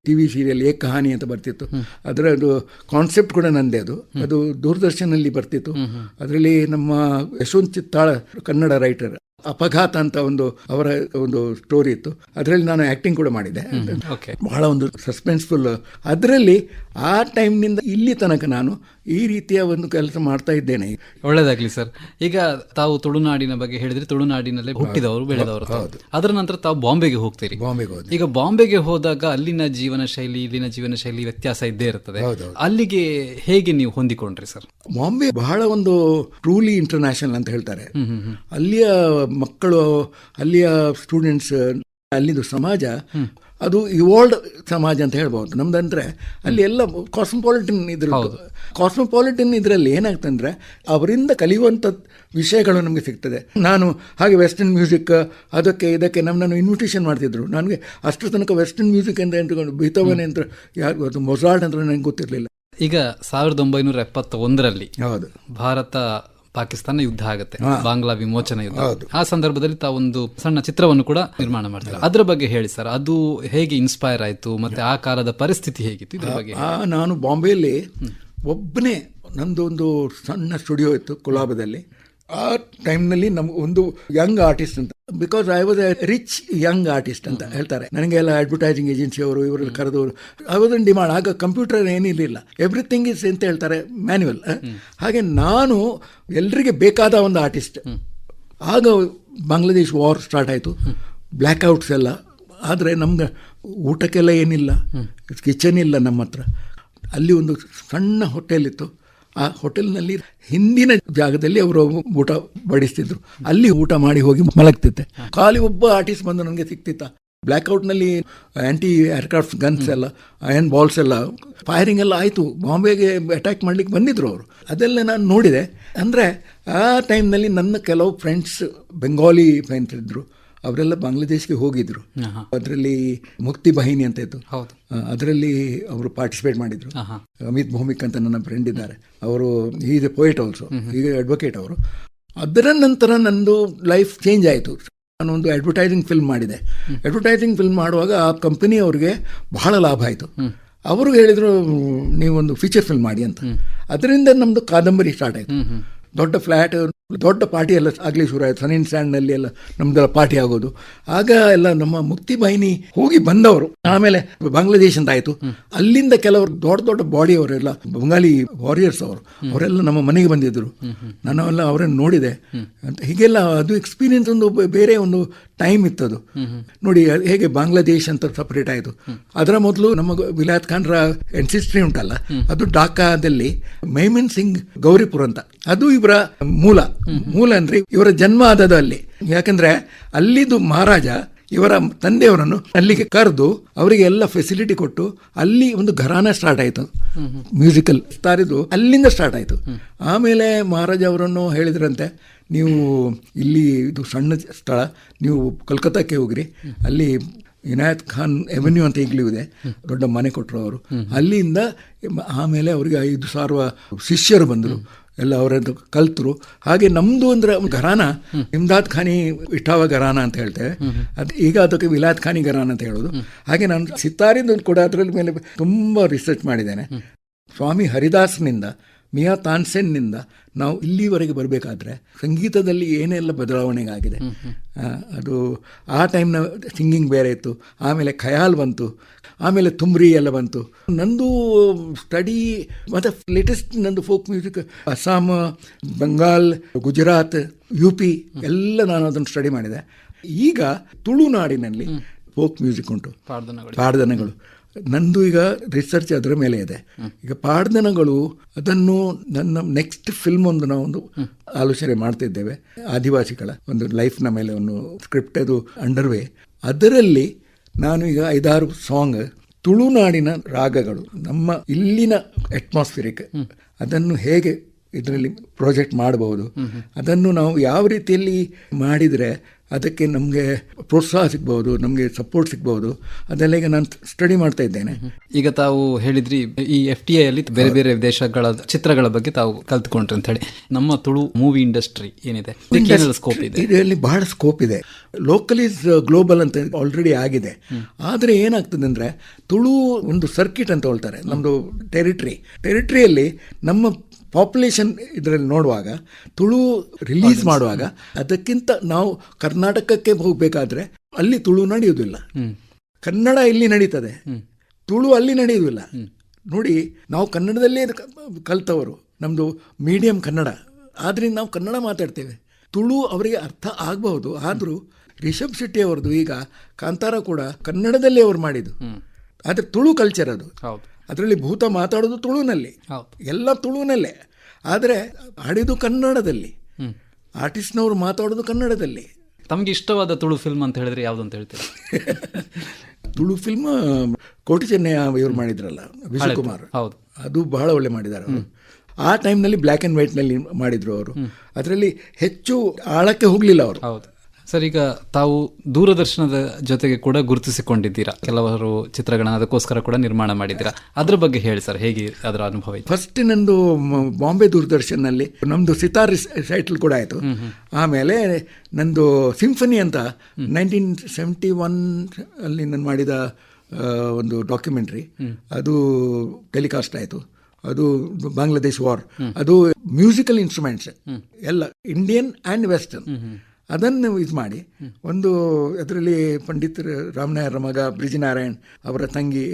TV ಸೀರಿಯಲ್ ಏಕ್ ಕಹಾನಿ ಅಂತ ಬರ್ತಿತ್ತು, ಅದರದ್ದು ಕಾನ್ಸೆಪ್ಟ್ ಕೂಡ ನಂದೇ. ಅದು ದೂರದರ್ಶನಲ್ಲಿ ಬರ್ತಿತ್ತು. ಅದರಲ್ಲಿ ನಮ್ಮ ಯಶವಂತ್ ಚಿತ್ತಾಳ ಕನ್ನಡ ರೈಟರ್, ಅಪಘಾತ ಅಂತ ಒಂದು ಅವರ ಒಂದು ಸ್ಟೋರಿ ಇತ್ತು. ಅದರಲ್ಲಿ ನಾನು ಆ್ಯಕ್ಟಿಂಗ್ ಕೂಡ ಮಾಡಿದೆ. ಬಹಳ ಒಂದು ಸಸ್ಪೆನ್ಸ್ಫುಲ್. ಅದರಲ್ಲಿ ಆ ಟೈಮ್ನಿಂದ ಇಲ್ಲಿ ತನಕ ನಾನು ಈ ರೀತಿಯ ಒಂದು ಕೆಲಸ ಮಾಡ್ತಾ ಇದ್ದೇನೆ. ಒಳ್ಳೆಯದಾಗಲಿ ಸರ್. ಈಗ ತಾವು ತುಳುನಾಡಿನ ಬಗ್ಗೆ ಹೇಳಿದ್ರೆ, ತುಳುನಾಡಿನಲ್ಲೇ ಹುಟ್ಟಿದವರು ಬೆಳೆದವರು. ಅದರ ನಂತರ ತಾವು ಬಾಂಬೆಗೆ ಹೋಗ್ತೀರಿ. ಈಗ ಬಾಂಬೆಗೆ ಹೋದಾಗ ಅಲ್ಲಿನ ಜೀವನ ಶೈಲಿ, ಇಲ್ಲಿನ ಜೀವನ ಶೈಲಿ ವ್ಯತ್ಯಾಸ ಇದ್ದೇ ಇರ್ತದೆ. ಅಲ್ಲಿಗೆ ಹೇಗೆ ನೀವು ಹೊಂದಿಕೊಂಡ್ರಿ ಸರ್? ಬಾಂಬೆ ಬಹಳ ಒಂದು ಟ್ರೂಲಿ ಇಂಟರ್ನ್ಯಾಷನಲ್ ಅಂತ ಹೇಳ್ತಾರೆ. ಅಲ್ಲಿಯ ಮಕ್ಕಳು, ಅಲ್ಲಿಯ ಸ್ಟೂಡೆಂಟ್ಸ್, ಅಲ್ಲಿದು ಸಮಾಜ ಅದು ಇವಾಲ್ಡ್ ಸಮಾಜ ಅಂತ ಹೇಳ್ಬೋದು. ನಮ್ದಂದ್ರೆ ಅಲ್ಲಿ ಎಲ್ಲ ಕಾಸ್ಮೋಪಾಲಿಟನ್ ಇದರಲ್ಲಿ ಏನಾಗ್ತಂದ್ರೆ ಅವರಿಂದ ಕಲಿಯುವಂಥ ವಿಷಯಗಳು ನಮಗೆ ಸಿಗ್ತದೆ. ನಾನು ಹಾಗೆ ವೆಸ್ಟರ್ನ್ ಮ್ಯೂಸಿಕ್ ಅದಕ್ಕೆ ಇದಕ್ಕೆ ನಮ್ಮನ್ನು ಇನ್ವಿಟೇಷನ್ ಮಾಡ್ತಿದ್ರು. ನನಗೆ ಅಷ್ಟರ ತನಕ ವೆಸ್ಟರ್ನ್ ಮ್ಯೂಸಿಕ್ ಅಂತ ಎಂತಕೊಂಡು ಬಿತೋವನ್ ಅಂತ ಯಾರು ಅದು ಮೊಜಾರ್ಟ್ ಅಂತ ನನಗೆ ಗೊತ್ತಿರಲಿಲ್ಲ. ಈಗ 1971ರಲ್ಲಿ ಭಾರತ ಪಾಕಿಸ್ತಾನ ಯುದ್ಧ ಆಗುತ್ತೆ, ಬಾಂಗ್ಲಾ ವಿಮೋಚನಾ ಯುದ್ಧ. ಆ ಸಂದರ್ಭದಲ್ಲಿ ತಾವೊಂದು ಸಣ್ಣ ಚಿತ್ರವನ್ನು ಕೂಡ ನಿರ್ಮಾಣ ಮಾಡ್ತಾರೆ. ಅದ್ರ ಬಗ್ಗೆ ಹೇಳಿ ಸರ್, ಅದು ಹೇಗೆ ಇನ್ಸ್ಪೈರ್ ಆಯ್ತು ಮತ್ತೆ ಆ ಕಾಲದ ಪರಿಸ್ಥಿತಿ ಹೇಗಿತ್ತು ಇದ್ರ ಬಗ್ಗೆ? ನಾನು ಬಾಂಬೆಯಲ್ಲಿ ಒಬ್ಬನೇ, ನಂದು ಒಂದು ಸಣ್ಣ ಸ್ಟುಡಿಯೋ ಇತ್ತು ಕೊಲಾಬದಲ್ಲಿ. ಆ ಟೈಮ್ನಲ್ಲಿ ನಮ್ಗೆ ಒಂದು ಯಂಗ್ ಆರ್ಟಿಸ್ಟ್ ಅಂತ, because I was A rich Young artist ಅಂತ ಹೇಳ್ತಾರೆ. ನನಗೆಲ್ಲ ಅಡ್ವರ್ಟೈಸಿಂಗ್ ಏಜೆನ್ಸಿ ಅವರು ಇವರೆಲ್ಲ ಕರೆದವರು, ಐ ವಾಸ್ ಇನ್ ಡಿಮಾಂಡ್. ಆಗ ಕಂಪ್ಯೂಟರ್ ಏನಿರಲಿಲ್ಲ, ಎವ್ರಿಥಿಂಗ್ ಇಸ್ ಅಂತ ಹೇಳ್ತಾರೆ ಮ್ಯಾನ್ಯುವಲ್. ಹಾಗೆ ನಾನು ಎಲ್ರಿಗೆ ಬೇಕಾದ ಒಂದು ಆರ್ಟಿಸ್ಟ್. ಆಗ ಬಾಂಗ್ಲಾದೇಶ್ ವಾರ್ ಸ್ಟಾರ್ಟ್ ಆಯಿತು, ಬ್ಲ್ಯಾಕ್ಔಟ್ಸ್ ಎಲ್ಲ. ಆದರೆ ನಮ್ಗೆ ಊಟಕ್ಕೆಲ್ಲ ಏನಿಲ್ಲ, ಕಿಚನ್ ಇಲ್ಲ ನಮ್ಮ ಹತ್ರ. ಅಲ್ಲಿ ಒಂದು ಸಣ್ಣ ಹೋಟೆಲ್ ಇತ್ತು. ಆ ಹೋಟೆಲ್ನಲ್ಲಿ ಹಿಂದಿನ ಜಾಗದಲ್ಲಿ ಅವರು ಊಟ ಬಡಿಸ್ತಿದ್ರು. ಅಲ್ಲಿ ಊಟ ಮಾಡಿ ಹೋಗಿ ಮಲಗ್ತಿದ್ದೆ. ಖಾಲಿ ಒಬ್ಬ ಆರ್ಟಿಸ್ಟ್ ಬಂದು ನನಗೆ ಸಿಕ್ತಿತ್ತ. ಬ್ಲ್ಯಾಕ್ಔಟ್ನಲ್ಲಿ ಆ್ಯಂಟಿ ಏರ್ಕ್ರಾಫ್ಟ್ ಗನ್ಸ್ ಎಲ್ಲ, ಅಯನ್ ಬಾಲ್ಸ್ ಎಲ್ಲ ಫೈರಿಂಗ್ ಎಲ್ಲ ಆಯಿತು. ಬಾಂಬೆಗೆ ಅಟ್ಯಾಕ್ ಮಾಡಲಿಕ್ಕೆ ಬಂದಿದ್ರು ಅವರು. ಅದೆಲ್ಲ ನಾನು ನೋಡಿದೆ. ಅಂದರೆ ಆ ಟೈಮ್ನಲ್ಲಿ ನನ್ನ ಕೆಲವು ಫ್ರೆಂಡ್ಸ್ ಬೆಂಗಾಲಿ ಫ್ರೆಂಡ್ಸ್ ಇದ್ದರು, ಅವರೆಲ್ಲ ಬಾಂಗ್ಲಾದೇಶ್ಗೆ ಹೋಗಿದ್ರು. ಅದರಲ್ಲಿ ಮುಕ್ತಿ ಬಹಿನಿ ಅಂತ ಇತ್ತು, ಅದರಲ್ಲಿ ಅವರು ಪಾರ್ಟಿಸಿಪೇಟ್ ಮಾಡಿದ್ರು. ಅಮಿತ್ ಭೌಮಿಕ್ ಅಂತ ನನ್ನ ಫ್ರೆಂಡ್ ಇದ್ದಾರೆ, ಅವರು ಈಸ್ ಎ ಪೋಯೆಟ್ ಆಲ್ಸೋ, ಈಗ ಅಡ್ವೊಕೇಟ್ ಅವರು. ಅದರ ನಂತರ ನಂದು ಲೈಫ್ ಚೇಂಜ್ ಆಯಿತು. ನಾನೊಂದು ಅಡ್ವರ್ಟೈಸಿಂಗ್ ಫಿಲ್ಮ್ ಮಾಡಿದೆ. ಅಡ್ವರ್ಟೈಸಿಂಗ್ ಫಿಲ್ಮ್ ಮಾಡುವಾಗ ಆ ಕಂಪನಿ ಅವ್ರಿಗೆ ಬಹಳ ಲಾಭ ಆಯಿತು. ಅವರು ಹೇಳಿದರು ನೀವೊಂದು ಫೀಚರ್ ಫಿಲ್ಮ್ ಮಾಡಿ ಅಂತ. ಅದರಿಂದ ನಮ್ಮದು ಕಾದಂಬರಿ ಸ್ಟಾರ್ಟ್ ಆಯಿತು. ದೊಡ್ಡ ಫ್ಲ್ಯಾಟ್, ದೊಡ್ಡ ಪಾರ್ಟಿ ಎಲ್ಲ ಆಗಲಿ ಶುರು ಆಯಿತು. ಸನ್ ಇನ್ ಸ್ಟ್ಯಾಂಡ್ನಲ್ಲಿ ಎಲ್ಲ ನಮ್ದೆಲ್ಲ ಪಾರ್ಟಿ ಆಗೋದು. ಆಗ ಎಲ್ಲ ನಮ್ಮ ಮುಕ್ತಿ ಬಾಹಿನಿ ಹೋಗಿ ಬಂದವರು. ಆಮೇಲೆ ಬಾಂಗ್ಲಾದೇಶ್ ಅಂತ ಆಯಿತು. ಅಲ್ಲಿಂದ ಕೆಲವರು ದೊಡ್ಡ ದೊಡ್ಡ ಬಾಡಿ ಅವರೆಲ್ಲ ಬಂಗಾಲಿ ವಾರಿಯರ್ಸ್ ಅವರೆಲ್ಲ ನಮ್ಮ ಮನೆಗೆ ಬಂದಿದ್ದರು. ನಾನೆಲ್ಲ ಅವರನ್ನು ನೋಡಿದೆ ಅಂತ. ಹೀಗೆಲ್ಲ ಅದು ಎಕ್ಸ್ಪೀರಿಯನ್ಸ್ ಒಂದು ಬೇರೆ ಒಂದು ಟೈಮ್ ಇತ್ತದು. ನೋಡಿ ಹೇಗೆ ಬಾಂಗ್ಲಾದೇಶ್ ಅಂತ ಸಪರೇಟ್ ಆಯಿತು. ಅದರ ಮೊದಲು ನಮ್ಮ ವಿಲಾಯತ್ ಖಾನ್ರ ಎನ್ಸಿಸ್ಟ್ರಿ ಉಂಟಲ್ಲ, ಅದು ಢಾಕಾದಲ್ಲಿ ಮೈಮನ್ ಸಿಂಗ್ ಗೌರಿಪುರ್ ಅಂತ, ಅದು ಇವರ ಮೂಲ ಅಂದ್ರೆ ಇವರ ಜನ್ಮ ಆದದ್ದು ಅಲ್ಲಿ. ಯಾಕಂದ್ರೆ ಅಲ್ಲಿದು ಮಹಾರಾಜ ಇವರ ತಂದೆಯವರನ್ನು ಅಲ್ಲಿಗೆ ಕರೆದು ಅವರಿಗೆ ಎಲ್ಲ ಫೆಸಿಲಿಟಿ ಕೊಟ್ಟು ಅಲ್ಲಿ ಒಂದು ಘರಾನ ಸ್ಟಾರ್ಟ್ ಆಯಿತು. ಮ್ಯೂಸಿಕಲ್ ಸ್ಟಾರಿದು ಅಲ್ಲಿಂದ ಸ್ಟಾರ್ಟ್ ಆಯಿತು. ಆಮೇಲೆ ಮಹಾರಾಜ ಅವರನ್ನು ಹೇಳಿದ್ರಂತೆ, ನೀವು ಇಲ್ಲಿ ಇದು ಸಣ್ಣ ಸ್ಥಳ, ನೀವು ಕಲ್ಕತ್ತಾಕ್ಕೆ ಹೋಗ್ರಿ, ಅಲ್ಲಿ ಇನಾಯತ್ ಖಾನ್ ಎವೆನ್ಯೂ ಅಂತ ಈಗಲೂ ಇದೆ, ದೊಡ್ಡ ಮನೆ ಕೊಟ್ಟರು ಅವರು. ಅಲ್ಲಿಂದ ಆಮೇಲೆ ಅವರಿಗೆ 5,000 ಶಿಷ್ಯರು ಬಂದರು, ಎಲ್ಲ ಅವರದ್ದು ಕಲ್ತರು. ಹಾಗೆ ನಮ್ಮದು ಅಂದರೆ ಘರಾನ ಇಮ್ದಾದ್ ಖಾನಿ ಇಟಾವ ಘರಾನ ಅಂತ ಹೇಳ್ತೇವೆ. ಅದು ಈಗ ಅದಕ್ಕೆ ವಿಲಾಯತ್ ಖಾನಿ ಘರಾನ ಅಂತ ಹೇಳೋದು. ಹಾಗೆ ನಾನು ಸಿತಾರಿಂದ ಕೂಡ ಅದರಲ್ಲಿ ಮೇಲೆ ತುಂಬ ರಿಸರ್ಚ್ ಮಾಡಿದ್ದೇನೆ. ಸ್ವಾಮಿ ಹರಿದಾಸ್ನಿಂದ, ಮಿಯಾ ತಾನ್ಸೆನ್ನಿಂದ ನಾವು ಇಲ್ಲಿವರೆಗೆ ಬರಬೇಕಾದ್ರೆ ಸಂಗೀತದಲ್ಲಿ ಏನೆಲ್ಲ ಬದಲಾವಣೆಗಾಗಿದೆ. ಅದು ಆ ಟೈಮ್ನ ಸಿಂಗಿಂಗ್ ಬೇರೆ ಇತ್ತು. ಆಮೇಲೆ ಖಯಾಲ್ ಬಂತು, ಆಮೇಲೆ ತುಮ್ರಿ ಎಲ್ಲ ಬಂತು. ನಂದು ಸ್ಟಡಿ ಮತ್ತು ಲೇಟೆಸ್ಟ್ ನಂದು folk music Assam, Bengal, Gujarat, UP ಎಲ್ಲ ನಾನು ಅದನ್ನು ಸ್ಟಡಿ ಮಾಡಿದೆ. ಈಗ ತುಳುನಾಡಿನಲ್ಲಿ ಫೋಕ್ ಮ್ಯೂಸಿಕ್ ಉಂಟು, ಪಾಡ್ದನಗಳು. ನಂದು ಈಗ ರಿಸರ್ಚ್ ಅದರ ಮೇಲೆ ಇದೆ. ಈಗ ಪಾಡ್ದನಗಳು ಅದನ್ನು ನನ್ನ ನೆಕ್ಸ್ಟ್ ಫಿಲ್ಮ್ ಒಂದು ನಾವೊಂದು ಆಲೋಚನೆ ಮಾಡ್ತಿದ್ದೇವೆ. ಆದಿವಾಸಿಗಳ ಒಂದು ಲೈಫ್ನ ಮೇಲೆ ಒಂದು ಸ್ಕ್ರಿಪ್ಟ್ ಅದು ಅಂಡರ್ವೇ. ಅದರಲ್ಲಿ ನಾನು ಈಗ 5-6 ಸಾಂಗ್ ತುಳುನಾಡಿನ ರಾಗಗಳು, ನಮ್ಮ ಇಲ್ಲಿನ ಅಟ್ಮಾಸ್ಫಿರಿಕ್, ಅದನ್ನು ಹೇಗೆ ಇದರಲ್ಲಿ ಪ್ರಾಜೆಕ್ಟ್ ಮಾಡಬಹುದು, ಅದನ್ನು ನಾವು ಯಾವ ರೀತಿಯಲ್ಲಿ ಮಾಡಿದರೆ ಅದಕ್ಕೆ ನಮಗೆ ಪ್ರೋತ್ಸಾಹ ಸಿಗ್ಬೋದು, ನಮಗೆ ಸಪೋರ್ಟ್ ಸಿಗ್ಬೋದು, ಅದೆಲ್ಲ ಈಗ ನಾನು ಸ್ಟಡಿ ಮಾಡ್ತಾ ಇದ್ದೇನೆ. ಈಗ ತಾವು ಹೇಳಿದ್ರಿ ಈ FTI ಅಲ್ಲಿ ಬೇರೆ ಬೇರೆ ದೇಶಗಳ ಚಿತ್ರಗಳ ಬಗ್ಗೆ ತಾವು ಕಲ್ತ್ಕೊಂಡ್ರಿ ಅಂತ ಹೇಳಿ. ನಮ್ಮ ತುಳು ಮೂವಿ ಇಂಡಸ್ಟ್ರಿ ಏನಿದೆ, ಸ್ಕೋಪ್ ಇದೆ? ಇದರಲ್ಲಿ ಬಹಳ ಸ್ಕೋಪ್ ಇದೆ. ಲೋಕಲ್ ಈಸ್ ಗ್ಲೋಬಲ್ ಅಂತ ಆಲ್ರೆಡಿ ಆಗಿದೆ. ಆದರೆ ಏನಾಗ್ತದೆ ಅಂದರೆ ತುಳು ಒಂದು ಸರ್ಕಿಟ್ ಅಂತ ಹೇಳ್ತಾರೆ. ನಮ್ಮದು ಟೆರಿಟರಿಯಲ್ಲಿ ನಮ್ಮ ಪಾಪ್ಯುಲೇಷನ್ ಇದರಲ್ಲಿ ನೋಡುವಾಗ, ತುಳು ರಿಲೀಸ್ ಮಾಡುವಾಗ, ಅದಕ್ಕಿಂತ ನಾವು ಕರ್ನಾಟಕಕ್ಕೆ ಹೋಗಬೇಕಾದ್ರೆ ಅಲ್ಲಿ ತುಳು ನಡೆಯುವುದಿಲ್ಲ. ಕನ್ನಡ ಇಲ್ಲಿ ನಡೀತದೆ, ತುಳು ಅಲ್ಲಿ ನಡೆಯುವುದಿಲ್ಲ. ನೋಡಿ, ನಾವು ಕನ್ನಡದಲ್ಲೇ ಕಲ್ತವರು, ನಮ್ಮದು ಮೀಡಿಯಂ ಕನ್ನಡ, ಆದ್ದರಿಂದ ನಾವು ಕನ್ನಡ ಮಾತಾಡ್ತೇವೆ. ತುಳು ಅವರಿಗೆ ಅರ್ಥ ಆಗಬಹುದು. ಆದರೂ ರಿಷಬ್ ಶೆಟ್ಟಿ ಅವರದು ಈಗ ಕಾಂತಾರ ಕೂಡ ಕನ್ನಡದಲ್ಲೇ ಅವರು ಮಾಡಿದ್ದು. ಆದರೆ ತುಳು ಕಲ್ಚರ್ ಅದು. ಅದರಲ್ಲಿ ಭೂತ ಮಾತಾಡೋದು ತುಳುನಲ್ಲಿ, ಎಲ್ಲ ತುಳುನಲ್ಲೇ. ಆದರೆ ಹಾಡಿದು ಕನ್ನಡದಲ್ಲಿ, ಆರ್ಟಿಸ್ಟ್ನವರು ಮಾತಾಡೋದು ಕನ್ನಡದಲ್ಲಿ. ತಮಗೆ ಇಷ್ಟವಾದ ತುಳು ಫಿಲ್ಮ್ ಅಂತ ಹೇಳಿದ್ರೆ ಯಾವುದು ಅಂತ ಹೇಳ್ತೀರಿ? ತುಳು ಫಿಲ್ಮ್ ಕೋಟಿ ಚೆನ್ನಯ್ಯ ಇವರು ಮಾಡಿದ್ರಲ್ಲ, ವಿಜಯ್ ಕುಮಾರ್, ಅದು ಬಹಳ ಒಳ್ಳೆ ಮಾಡಿದ್ದಾರೆ ಅವರು. ಆ ಟೈಮ್ನಲ್ಲಿ ಬ್ಲ್ಯಾಕ್ ಆ್ಯಂಡ್ ವೈಟ್ನಲ್ಲಿ ಮಾಡಿದ್ರು ಅವರು. ಅದರಲ್ಲಿ ಹೆಚ್ಚು ಆಳಕ್ಕೆ ಹೋಗಲಿಲ್ಲ ಅವರು. ಸರ್, ಈಗ ತಾವು ದೂರದರ್ಶನದ ಜೊತೆಗೆ ಕೂಡ ಗುರುತಿಸಿಕೊಂಡಿದ್ದೀರಾ, ಕೆಲವರು ಚಿತ್ರಗಳನ್ನ ಅದಕ್ಕೋಸ್ಕರ ಕೂಡ ನಿರ್ಮಾಣ ಮಾಡಿದ್ದೀರಾ. ಅದ್ರ ಬಗ್ಗೆ ಹೇಳಿ ಸರ್, ಹೇಗೆ ಅದರ ಅನುಭವ ಇತ್ತು? ಫಸ್ಟ್ ನಂದು ಬಾಂಬೆ ದೂರದರ್ಶನಲ್ಲಿ ನಮ್ಮದು ಸಿತಾರ್ ಸೈಟಲ್ ಕೂಡ ಆಯಿತು. ಆಮೇಲೆ ನಂದು ಸಿಂಫನಿ ಅಂತ 1971 ಅಲ್ಲಿ ನಾನು ಮಾಡಿದ ಒಂದು ಡಾಕ್ಯುಮೆಂಟ್ರಿ, ಅದು ಟೆಲಿಕಾಸ್ಟ್ ಆಯಿತು. ಅದು ಬಾಂಗ್ಲಾದೇಶ್ ವಾರ್, ಅದು ಮ್ಯೂಸಿಕಲ್ ಇನ್ಸ್ಟ್ರೂಮೆಂಟ್ಸ್ ಎಲ್ಲ ಇಂಡಿಯನ್ ಆ್ಯಂಡ್ ವೆಸ್ಟರ್ನ್, ಅದನ್ನು ಇದು ಮಾಡಿ ಒಂದು ಅದರಲ್ಲಿ ಪಂಡಿತ್ ರಾಮನಾಯರ ಮಗ ಬ್ರಿಜನಾರಾಯಣ್ ಅವರ ತಂಗಿ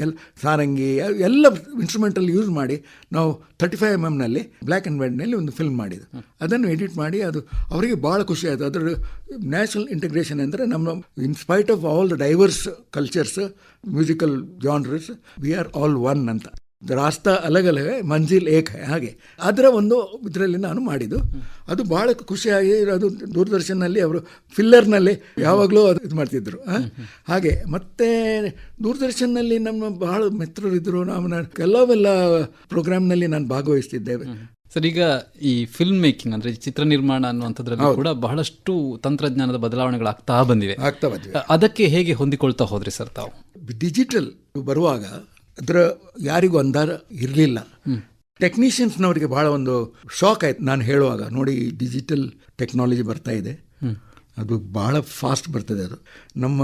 ಸಾರಂಗಿ ಎಲ್ಲ ಇನ್ಸ್ಟ್ರೂಮೆಂಟಲ್ಲಿ ಯೂಸ್ ಮಾಡಿ ನಾವು 35mm ಬ್ಲ್ಯಾಕ್ ಆ್ಯಂಡ್ ವೈಟ್ನಲ್ಲಿ ಒಂದು ಫಿಲ್ಮ್ ಮಾಡಿದ್ದು. ಅದನ್ನು ಎಡಿಟ್ ಮಾಡಿ ಅದು ಅವರಿಗೆ ಭಾಳ ಖುಷಿ ಆಯಿತು. ಅದರ ನ್ಯಾಷನಲ್ ಇಂಟಿಗ್ರೇಷನ್ ಅಂದರೆ ನಮ್ಮ in spite of all the diverse cultures, musical genres, we are all one ಅಂತ. ರಾಸ್ತಾ ಅಲಗ್ ಅಲಗ್ ಮಂಜಿಲ್ ಏಕ್ ಹಾಗೆ ಅದರ ಒಂದು ಇದರಲ್ಲಿ ನಾನು ಮಾಡಿದ್ದು. ಅದು ಭಾಳ ಖುಷಿಯಾಗಿ ಅದು ದೂರದರ್ಶನಲ್ಲಿ ಅವರು ಫಿಲ್ಲರ್ನಲ್ಲಿ ಯಾವಾಗಲೂ ಅದು ಇದು ಮಾಡ್ತಿದ್ರು. ಹಾಗೆ ಮತ್ತೆ ದೂರದರ್ಶನಲ್ಲಿ ನಮ್ಮ ಬಹಳ ಮಿತ್ರರಿದ್ದರು. ನಾವು ಕೆಲವೆಲ್ಲ ಪ್ರೋಗ್ರಾಮ್ನಲ್ಲಿ ನಾನು ಭಾಗವಹಿಸ್ತಿದ್ದೇವೆ. ಸರ್, ಈಗ ಈ ಫಿಲ್ಮ್ ಮೇಕಿಂಗ್ ಅಂದ್ರೆ ಚಿತ್ರ ನಿರ್ಮಾಣ ಅನ್ನುವಂಥದ್ರಲ್ಲಿ ಕೂಡ ಬಹಳಷ್ಟು ತಂತ್ರಜ್ಞಾನದ ಬದಲಾವಣೆಗಳಾಗ್ತಾ ಬಂದಿವೆ. ಅದಕ್ಕೆ ಹೇಗೆ ಹೊಂದಿಕೊಳ್ತಾ ಹೋದ್ರಿ ಸರ್ ತಾವು? ಡಿಜಿಟಲ್ ಬರುವಾಗ ಅದರ ಯಾರಿಗೂ ಅಂದಾರ ಇರಲಿಲ್ಲ. ಟೆಕ್ನಿಷಿಯನ್ಸ್ನವರಿಗೆ ಭಾಳ ಒಂದು ಶಾಕ್ ಆಯ್ತು ನಾನು ಹೇಳುವಾಗ. ನೋಡಿ, ಡಿಜಿಟಲ್ ಟೆಕ್ನಾಲಜಿ ಬರ್ತಾ ಇದೆ, ಅದು ಭಾಳ ಫಾಸ್ಟ್ ಬರ್ತದೆ. ಅದು ನಮ್ಮ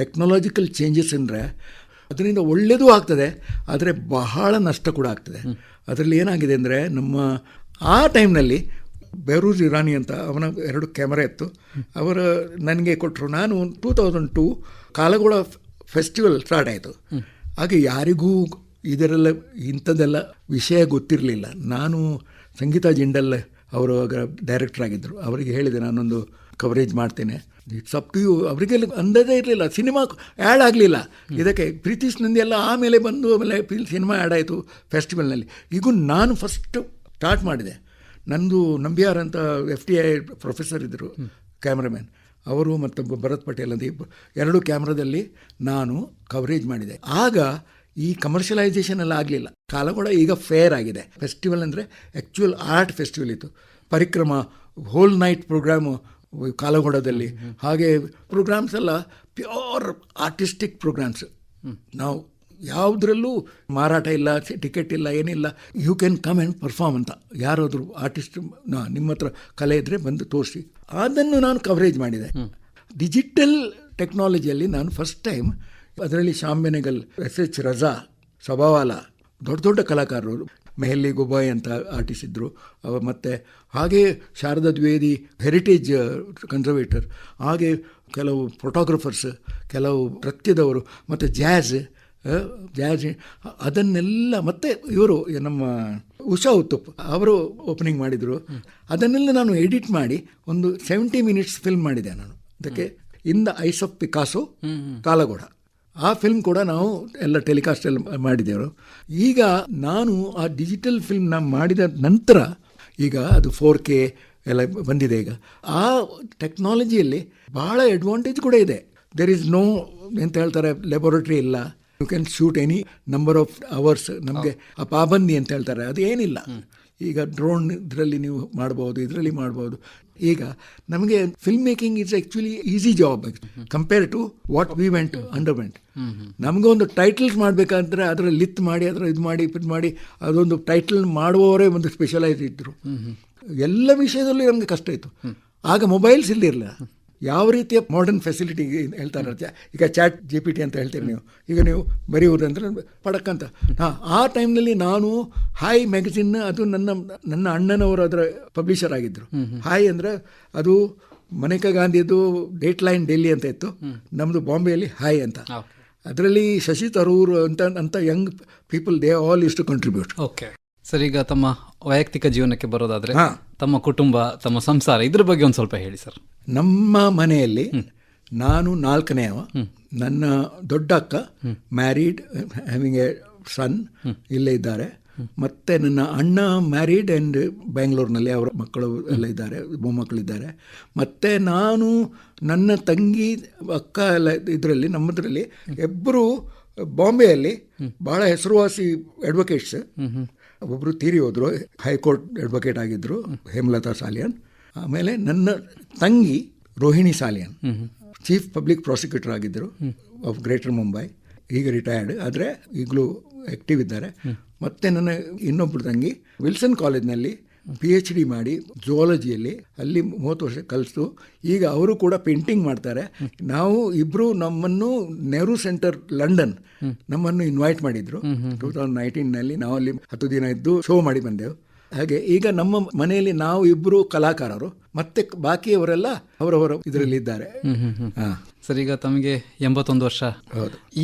ಟೆಕ್ನಾಲಜಿಕಲ್ ಚೇಂಜಸ್ ಅಂದರೆ ಅದರಿಂದ ಒಳ್ಳೆಯದೂ ಆಗ್ತದೆ, ಆದರೆ ಬಹಳ ನಷ್ಟ ಕೂಡ ಆಗ್ತದೆ. ಅದರಲ್ಲಿ ಏನಾಗಿದೆ ಅಂದರೆ ನಮ್ಮ ಆ ಟೈಮ್ನಲ್ಲಿ ಬೆಹರೂಜ್ ಇರಾನಿ ಅಂತ ಅವನ 2 ಕ್ಯಾಮರಾ ಇತ್ತು, ಅವರು ನನಗೆ ಕೊಟ್ಟರು. ನಾನು 2002 ಕಾಲಗೋಳ ಫೆಸ್ಟಿವಲ್ ಸ್ಟಾರ್ಟ್ ಆಯಿತು. ಹಾಗೆ ಯಾರಿಗೂ ಇದರೆಲ್ಲ ಇಂಥದ್ದೆಲ್ಲ ವಿಷಯ ಗೊತ್ತಿರಲಿಲ್ಲ. ನಾನು ಸಂಗೀತ ಜಿಂಡಲ್ ಅವರು ಡೈರೆಕ್ಟರ್ ಆಗಿದ್ದರು. ಅವರಿಗೆ ಹೇಳಿದೆ ನಾನೊಂದು ಕವರೇಜ್ ಮಾಡ್ತೇನೆ, ಇಟ್ಸ್ ಅಪ್ ಟು ಯು. ಅವರಿಗೆಲ್ಲ ಅಂದಾಜೇ ಇರಲಿಲ್ಲ, ಸಿನಿಮಾ ಆ್ಯಡ್ ಆಗಲಿಲ್ಲ ಇದಕ್ಕೆ. ಪ್ರೀತೀಶ್ ನಂದಿ ಎಲ್ಲ ಆಮೇಲೆ ಬಂದು ಆಮೇಲೆ ಸಿನಿಮಾ ಆ್ಯಡ್ ಆಯಿತು ಫೆಸ್ಟಿವಲ್ನಲ್ಲಿ. ಈಗ ನಾನು ಫಸ್ಟ್ ಸ್ಟಾರ್ಟ್ ಮಾಡಿದೆ. ನಂದು ನಂಬಿಯಾರ್ ಅಂತ FTI ಪ್ರೊಫೆಸರ್ ಇದ್ದರು, ಕ್ಯಾಮ್ರಾಮ್ಯಾನ್ ಅವರು ಮತ್ತು ಭರತ್ ಪಟೇಲ್ ಅಂತ 2 ಕ್ಯಾಮ್ರಾದಲ್ಲಿ ನಾನು ಕವರೇಜ್ ಮಾಡಿದೆ. ಆಗ ಈ ಕಮರ್ಷಿಯಲೈಸೇಷನ್ ಎಲ್ಲ ಆಗಲಿಲ್ಲ. ಕಾಲಗೋಡ ಈಗ ಫೇರ್ ಆಗಿದೆ. ಫೆಸ್ಟಿವಲ್ ಅಂದರೆ ಆ್ಯಕ್ಚುಯಲ್ ಆರ್ಟ್ ಫೆಸ್ಟಿವಲ್ ಇತ್ತು. ಪರಿಕ್ರಮ ಹೋಲ್ ನೈಟ್ ಪ್ರೋಗ್ರಾಮು ಕಾಲಗೋಡದಲ್ಲಿ. ಹಾಗೆ ಪ್ರೋಗ್ರಾಮ್ಸ್ ಎಲ್ಲ ಪ್ಯೂರ್ ಆರ್ಟಿಸ್ಟಿಕ್ ಪ್ರೋಗ್ರಾಮ್ಸ್. ನಾವು ಯಾವುದ್ರಲ್ಲೂ ಮಾರಾಟ ಇಲ್ಲ, ಟಿಕೆಟ್ ಇಲ್ಲ, ಏನಿಲ್ಲ. You can come and perform ಅಂತ. ಯಾರಾದರೂ ಆರ್ಟಿಸ್ಟ್ ನಿಮ್ಮ ಹತ್ರ ಕಲೆ ಇದ್ದರೆ ಬಂದು ತೋರಿಸಿ. ಅದನ್ನು ನಾನು ಕವರೇಜ್ ಮಾಡಿದೆ. ಡಿಜಿಟಲ್ ಟೆಕ್ನಾಲಜಿಯಲ್ಲಿ ನಾನು ಫಸ್ಟ್ ಟೈಮ್ ಅದರಲ್ಲಿ ಶ್ಯಾಮ್ ಬೆನೆಗಲ್, SH ರಜಾ, ಸಭಾವಾಲ, ದೊಡ್ಡ ದೊಡ್ಡ ಕಲಾಕಾರರು, ಮೆಹಲ್ಲಿ ಗುಬಾಯ್ ಅಂತ ಆರ್ಟಿಸ್ಟ್ ಇದ್ದರು. ಮತ್ತು ಹಾಗೆ ಶಾರದಾ ದ್ವಿವೇದಿ ಹೆರಿಟೇಜ್ ಕನ್ಸರ್ವೇಟರ್, ಹಾಗೆ ಕೆಲವು ಫೋಟೋಗ್ರಫರ್ಸ್, ಕೆಲವು ನೃತ್ಯದವರು, ಮತ್ತು ಜಾಜ್ ಅದನ್ನೆಲ್ಲ. ಮತ್ತು ಇವರು ನಮ್ಮ ಉಷಾ ಉತ್ತುಪ್ ಅವರು ಓಪನಿಂಗ್ ಮಾಡಿದರು. ಅದನ್ನೆಲ್ಲ ನಾನು ಎಡಿಟ್ ಮಾಡಿ ಒಂದು 70 minutes ಫಿಲ್ಮ್ ಮಾಡಿದೆ ನಾನು. ಅದಕ್ಕೆ in the eyes of Picasso Kalaghoda, ಆ ಫಿಲ್ಮ್ ಕೂಡ ನಾವು ಎಲ್ಲ ಟೆಲಿಕಾಸ್ಟಲ್ಲಿ ಮಾಡಿದೆವು. ಈಗ ನಾನು ಆ ಡಿಜಿಟಲ್ ಫಿಲ್ಮ್ ನಾನು ಮಾಡಿದ ನಂತರ ಈಗ ಅದು 4K ಎಲ್ಲ ಬಂದಿದೆ. ಈಗ ಆ ಟೆಕ್ನಾಲಜಿಯಲ್ಲಿ ಭಾಳ ಅಡ್ವಾಂಟೇಜ್ ಕೂಡ ಇದೆ. ದೇರ್ ಈಸ್ ನೋ ಎಂತ ಹೇಳ್ತಾರೆ, ಲ್ಯಾಬೊರೇಟ್ರಿ ಇಲ್ಲ. You can shoot any number of hours. ನಮಗೆ ಆ ಪಾಬಂದಿ ಅಂತ ಹೇಳ್ತಾರೆ, ಅದು ಏನಿಲ್ಲ. ಈಗ ಡ್ರೋನ್ ಇದರಲ್ಲಿ ನೀವು ಮಾಡ್ಬೋದು, ಇದರಲ್ಲಿ ಮಾಡ್ಬೋದು. ಈಗ ನಮಗೆ film making is actually easy job compare to what we went underwent. ನಮಗೆ ಒಂದು ಟೈಟಲ್ಸ್ ಮಾಡಬೇಕಂದ್ರೆ ಅದರಲ್ಲಿ ಲಿತ್ ಮಾಡಿ, ಅದರ ಇದು ಮಾಡಿ ಅದೊಂದು ಟೈಟಲ್ ಮಾಡುವವರೇ ಒಂದು ಸ್ಪೆಷಲೈಸ್ ಇದ್ದರು. ಎಲ್ಲ ವಿಷಯದಲ್ಲೂ ನಮಗೆ ಕಷ್ಟ ಇತ್ತು. ಆಗ ಮೊಬೈಲ್ಸ್ ಇಲ್ಲಿರಲಿಲ್ಲ. ಯಾವ ರೀತಿಯ ಮಾಡರ್ನ್ ಫೆಸಿಲಿಟಿ ಹೇಳ್ತಾರೆ, ಈಗ ಚಾಟ್ GPT ಅಂತ ಹೇಳ್ತೀರಿ ನೀವು. ಈಗ ನೀವು ಬರೆಯುವುದಂದ್ರೆ ಪಡಕ್ಕಂತ. ಆ ಟೈಮ್ನಲ್ಲಿ ನಾನು ಹಾಯ್ ಮ್ಯಾಗಝಿನ್, ಅದು ನನ್ನ ಅಣ್ಣನವರು ಅದರ ಪಬ್ಲಿಷರ್ ಆಗಿದ್ದರು. ಹಾಯ್ ಅಂದರೆ ಅದು ಮನೇಕಾ ಗಾಂಧಿದು ಡೇಟ್ ಲೈನ್ ಡೆಲ್ಲಿ ಅಂತ ಇತ್ತು, ನಮ್ಮದು ಬಾಂಬೆಯಲ್ಲಿ ಹಾಯ್ ಅಂತ. ಅದರಲ್ಲಿ ಶಶಿ ತರೂರ್ ಅಂತ young people, they all used to contribute. Okay sir, ಈಗ ತಮ್ಮ ವೈಯಕ್ತಿಕ ಜೀವನಕ್ಕೆ ಬರೋದಾದ್ರೆ ತಮ್ಮ ಕುಟುಂಬ, ತಮ್ಮ ಸಂಸಾರ, ಇದ್ರ ಬಗ್ಗೆ ಒಂದು ಸ್ವಲ್ಪ ಹೇಳಿ ಸರ್. ನಮ್ಮ ಮನೆಯಲ್ಲಿ ನಾನು 4ನೇವ. ನನ್ನ ದೊಡ್ಡ ಅಕ್ಕ ಮ್ಯಾರಿಡ್, ಹ್ಯಾವಿಂಗ್ ಎ ಸನ್, ಇಲ್ಲೇ ಇದ್ದಾರೆ. ಮತ್ತು ನನ್ನ ಅಣ್ಣ ಮ್ಯಾರಿಡ್ ಆ್ಯಂಡ್ ಬ್ಯಾಂಗ್ಳೂರ್ನಲ್ಲಿ ಅವರ ಮಕ್ಕಳು ಎಲ್ಲ ಇದ್ದಾರೆ, ಮೊಮ್ಮಕ್ಕಳಿದ್ದಾರೆ. ಮತ್ತು ನಾನು, ನನ್ನ ತಂಗಿ, ಅಕ್ಕ ಎಲ್ಲ ಇದರಲ್ಲಿ ನಮ್ಮದರಲ್ಲಿ ಇಬ್ಬರು ಬಾಂಬೆಯಲ್ಲಿ ಭಾಳ ಹೆಸರುವಾಸಿ ಅಡ್ವೊಕೇಟ್ಸ್. ಒಬ್ಬರು ತೀರಿ ಹೋದರು, ಹೈಕೋರ್ಟ್ ಅಡ್ವೊಕೇಟ್ ಆಗಿದ್ದರು, ಹೇಮಲತಾ ಸಾಲಿಯನ್. ಆಮೇಲೆ ನನ್ನ ತಂಗಿ Rohini Salian chief public prosecutor ಆಗಿದ್ದರು ಆಫ್ ಗ್ರೇಟರ್ ಮುಂಬೈ. ಈಗ ರಿಟೈರ್ಡ್, ಆದರೆ ಈಗಲೂ ಆ್ಯಕ್ಟಿವ್ ಇದ್ದಾರೆ. ಮತ್ತು ನನ್ನ ಇನ್ನೊಬ್ಬರು ತಂಗಿ ವಿಲ್ಸನ್ ಕಾಲೇಜ್ನಲ್ಲಿ PhD ಮಾಡಿ ಝುವಾಲಜಿಯಲ್ಲಿ ಅಲ್ಲಿ 30 ವರ್ಷ ಕಲಿತು ಈಗ ಅವರು ಕೂಡ ಪೇಂಟಿಂಗ್ ಮಾಡ್ತಾರೆ. ನಾವು ಇಬ್ಬರು ನಮ್ಮನ್ನು ನೆಹರು ಸೆಂಟರ್ ಲಂಡನ್ ನಮ್ಮನ್ನು ಇನ್ವೈಟ್ ಮಾಡಿದ್ರು 2019ನಲ್ಲಿ. ನಾವು ಅಲ್ಲಿ 10 ದಿನ ಇದ್ದು ಶೋ ಮಾಡಿ ಬಂದೆವು. ಹಾಗೆ ಈಗ ನಮ್ಮ ಮನೆಯಲ್ಲಿ ನಾವು ಇಬ್ಬರು ಕಲಾಕಾರರು, ಮತ್ತೆ ಬಾಕಿಯವರೆಲ್ಲ ಅವರವರ ಇದರಲ್ಲಿ ಇದ್ದಾರೆ. ಸರ್, ಈಗ ತಮಗೆ 81 ವರ್ಷ.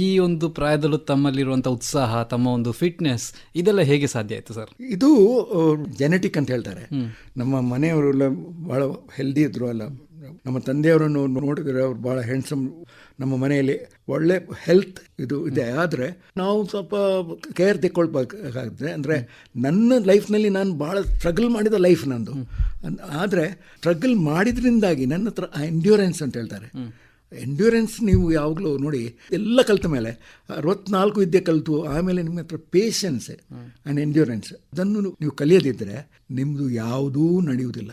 ಈ ಒಂದು ಪ್ರಾಯದಲ್ಲೂ ತಮ್ಮಲ್ಲಿರುವಂಥ ಉತ್ಸಾಹ, ತಮ್ಮ ಒಂದು ಫಿಟ್ನೆಸ್ ಇದೆಲ್ಲ ಹೇಗೆ ಸಾಧ್ಯ ಆಯಿತು ಸರ್? ಇದು ಜೆನೆಟಿಕ್ ಅಂತ ಹೇಳ್ತಾರೆ. ನಮ್ಮ ಮನೆಯವರೆಲ್ಲ ಭಾಳ ಹೆಲ್ದಿ ಇದ್ರು. ಅಲ್ಲ, ನಮ್ಮ ತಂದೆಯವರನ್ನು ನೋಡಿದರೆ ಅವ್ರು ಭಾಳ ಹ್ಯಾಂಡ್ಸಮ್. ನಮ್ಮ ಮನೆಯಲ್ಲಿ ಒಳ್ಳೆ ಹೆಲ್ತ್ ಇದು ಇದೆ. ಆದರೆ ನಾವು ಸ್ವಲ್ಪ ಕೇರ್ ತೆಕ್ಕೊಳ್ಬೇಕಾಗುತ್ತೆ. ಅಂದರೆ ನನ್ನ ಲೈಫ್ನಲ್ಲಿ ನಾನು ಭಾಳ ಸ್ಟ್ರಗಲ್ ಮಾಡಿದ ಲೈಫ್ ನಂದು. ಆದರೆ ಸ್ಟ್ರಗಲ್ ಮಾಡಿದ್ರಿಂದಾಗಿ ನನ್ನ ಹತ್ರ ಎಂಡ್ಯೂರೆನ್ಸ್ ಅಂತ ಹೇಳ್ತಾರೆ. ಎಂಡ್ಯೂರೆನ್ಸ್ ನೀವು ಯಾವಾಗಲೂ ನೋಡಿ, ಎಲ್ಲ ಕಲಿತ ಮೇಲೆ 64 ವಿದ್ಯೆ ಕಲಿತು ಆಮೇಲೆ ನಿಮ್ಮ ಹತ್ರ ಪೇಷನ್ಸ್ ಆ್ಯಂಡ್ ಎಂಡ್ಯೂರೆನ್ಸ್ ಅದನ್ನು ನೀವು ಕಲಿಯದಿದ್ದರೆ ನಿಮ್ಮದು ಯಾವುದೂ ನಡೆಯುವುದಿಲ್ಲ.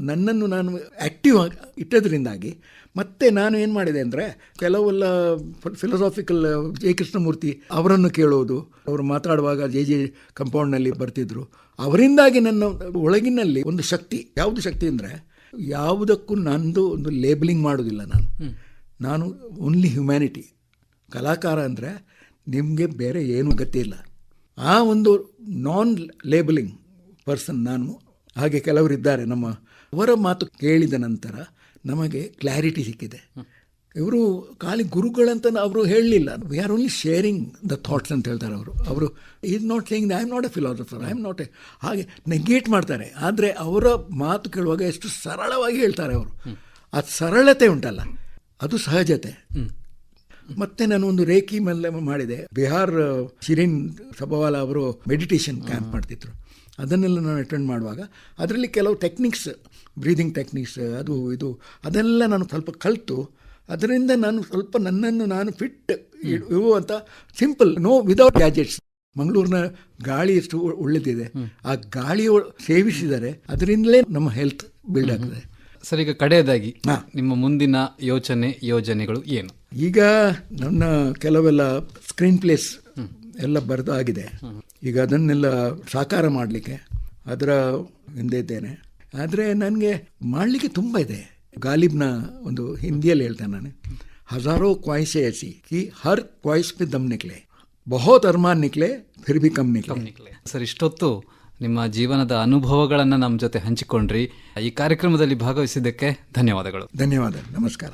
ನನ್ನನ್ನು ನಾನು ಆ್ಯಕ್ಟಿವ್ ಇಟ್ಟದ್ರಿಂದಾಗಿ ಮತ್ತೆ ನಾನು ಏನು ಮಾಡಿದೆ ಅಂದರೆ, ಕೆಲವೆಲ್ಲ ಫಿಲಸಾಫಿಕಲ್ ಜೆ ಕೃಷ್ಣಮೂರ್ತಿ ಅವರನ್ನು ಕೇಳೋದು, ಅವರು ಮಾತಾಡುವಾಗ ಜೆ ಕಂಪೌಂಡ್ನಲ್ಲಿ ಬರ್ತಿದ್ರು. ಅವರಿಂದಾಗಿ ನನ್ನ ಒಳಗಿನಲ್ಲಿ ಒಂದು ಶಕ್ತಿ. ಯಾವುದು ಶಕ್ತಿ ಅಂದರೆ, ಯಾವುದಕ್ಕೂ ನಂದು ಒಂದು ಲೇಬಲಿಂಗ್ ಮಾಡೋದಿಲ್ಲ. ನಾನು ಓನ್ಲಿ ಹ್ಯುಮ್ಯಾನಿಟಿ. ಕಲಾಕಾರ ಅಂದರೆ ನಿಮಗೆ ಬೇರೆ ಏನೂ ಗತಿ ಇಲ್ಲ. ಆ ಒಂದು ನಾನ್ ಲೇಬಲಿಂಗ್ ಪರ್ಸನ್ ನಾನು. ಹಾಗೆ ಕೆಲವರಿದ್ದಾರೆ ಅವರ ಮಾತು ಕೇಳಿದ ನಂತರ ನಮಗೆ ಕ್ಲಾರಿಟಿ ಸಿಕ್ಕಿದೆ. ಇವರು ಖಾಲಿ ಗುರುಗಳಂತ ಅವರು ಹೇಳಲಿಲ್ಲ. We are only sharing the thoughts ಅಂತ ಹೇಳ್ತಾರೆ ಅವರು is not saying I am not a philosopher, I am not a, ಹಾಗೆ ನೆಗೇಟ್ ಮಾಡ್ತಾರೆ. ಆದರೆ ಅವರ ಮಾತು ಕೇಳುವಾಗ ಎಷ್ಟು ಸರಳವಾಗಿ ಹೇಳ್ತಾರೆ ಅವರು. ಆ ಸರಳತೆ ಉಂಟಲ್ಲ, ಅದು ಸಹಜತೆ. ಮತ್ತೆ ನಾನು ಒಂದು ರೇಖಿ ಮೇಲೆ ಮಾಡಿದೆ. ಬಿಹಾರ್ ಶಿರೀನ್ ಸಬವಾಲ ಅವರು ಮೆಡಿಟೇಷನ್ ಕ್ಯಾಂಪ್ ಮಾಡ್ತಿದ್ರು. ಅದನ್ನೆಲ್ಲ ನಾನು ಅಟೆಂಡ್ ಮಾಡುವಾಗ ಅದರಲ್ಲಿ ಕೆಲವು ಟೆಕ್ನಿಕ್ಸ್, ಬ್ರೀದಿಂಗ್ ಟೆಕ್ನಿಕ್ಸ್, ಅದು ಇದು ಅದೆಲ್ಲ ನಾನು ಸ್ವಲ್ಪ ಕಲಿತು, ಅದರಿಂದ ನಾನು ಸ್ವಲ್ಪ ನನ್ನನ್ನು ನಾನು ಫಿಟ್ ಇರುವಂಥ ಸಿಂಪಲ್, ನೋ ವಿದೌಟ್ ಗ್ಯಾಜೆಟ್ಸ್. ಮಂಗಳೂರಿನ ಗಾಳಿ ಎಷ್ಟು ಒಳ್ಳೆದಿದೆ, ಆ ಗಾಳಿ ಸೇವಿಸಿದರೆ ಅದರಿಂದಲೇ ನಮ್ಮ ಹೆಲ್ತ್ ಬಿಲ್ಡ್ ಆಗ್ತದೆ. ಸರ್, ಈಗ ಕಡೆಯದಾಗಿ ನಿಮ್ಮ ಮುಂದಿನ ಯೋಜನೆಗಳು ಏನು? ಈಗ ನನ್ನ ಕೆಲವೆಲ್ಲ ಸ್ಕ್ರೀನ್ ಪ್ಲೇಸ್ ಎಲ್ಲ ಬರೆದಾಗಿದೆ. ಈಗ ಅದನ್ನೆಲ್ಲ ಸಾಕಾರ ಮಾಡಲಿಕ್ಕೆ ಅದರ ಹಿಂದೆ ಇದ್ದೇನೆ. ಆದರೆ ನನಗೆ ಮಾಡಲಿಕ್ಕೆ ತುಂಬ ಇದೆ. ಗಾಲಿಬ್ನ ಒಂದು ಹಿಂದಿಯಲ್ಲಿ ಹೇಳ್ತೇನೆ ನಾನು, ಹಜಾರೋ ಖ್ವಾಹಿಶೆ ऐसी कि हर ख्वाहिश पे दम निकले, बहुत अरमान निकले फिर भी कम निकले. ಸರ್, ಇಷ್ಟೊತ್ತು ನಿಮ್ಮ ಜೀವನದ ಅನುಭವಗಳನ್ನು ನಮ್ಮ ಜೊತೆ ಹಂಚಿಕೊಂಡ್ರಿ. ಈ ಕಾರ್ಯಕ್ರಮದಲ್ಲಿ ಭಾಗವಹಿಸಿದ್ದಕ್ಕೆ ಧನ್ಯವಾದಗಳು. ಧನ್ಯವಾದ, ನಮಸ್ಕಾರ.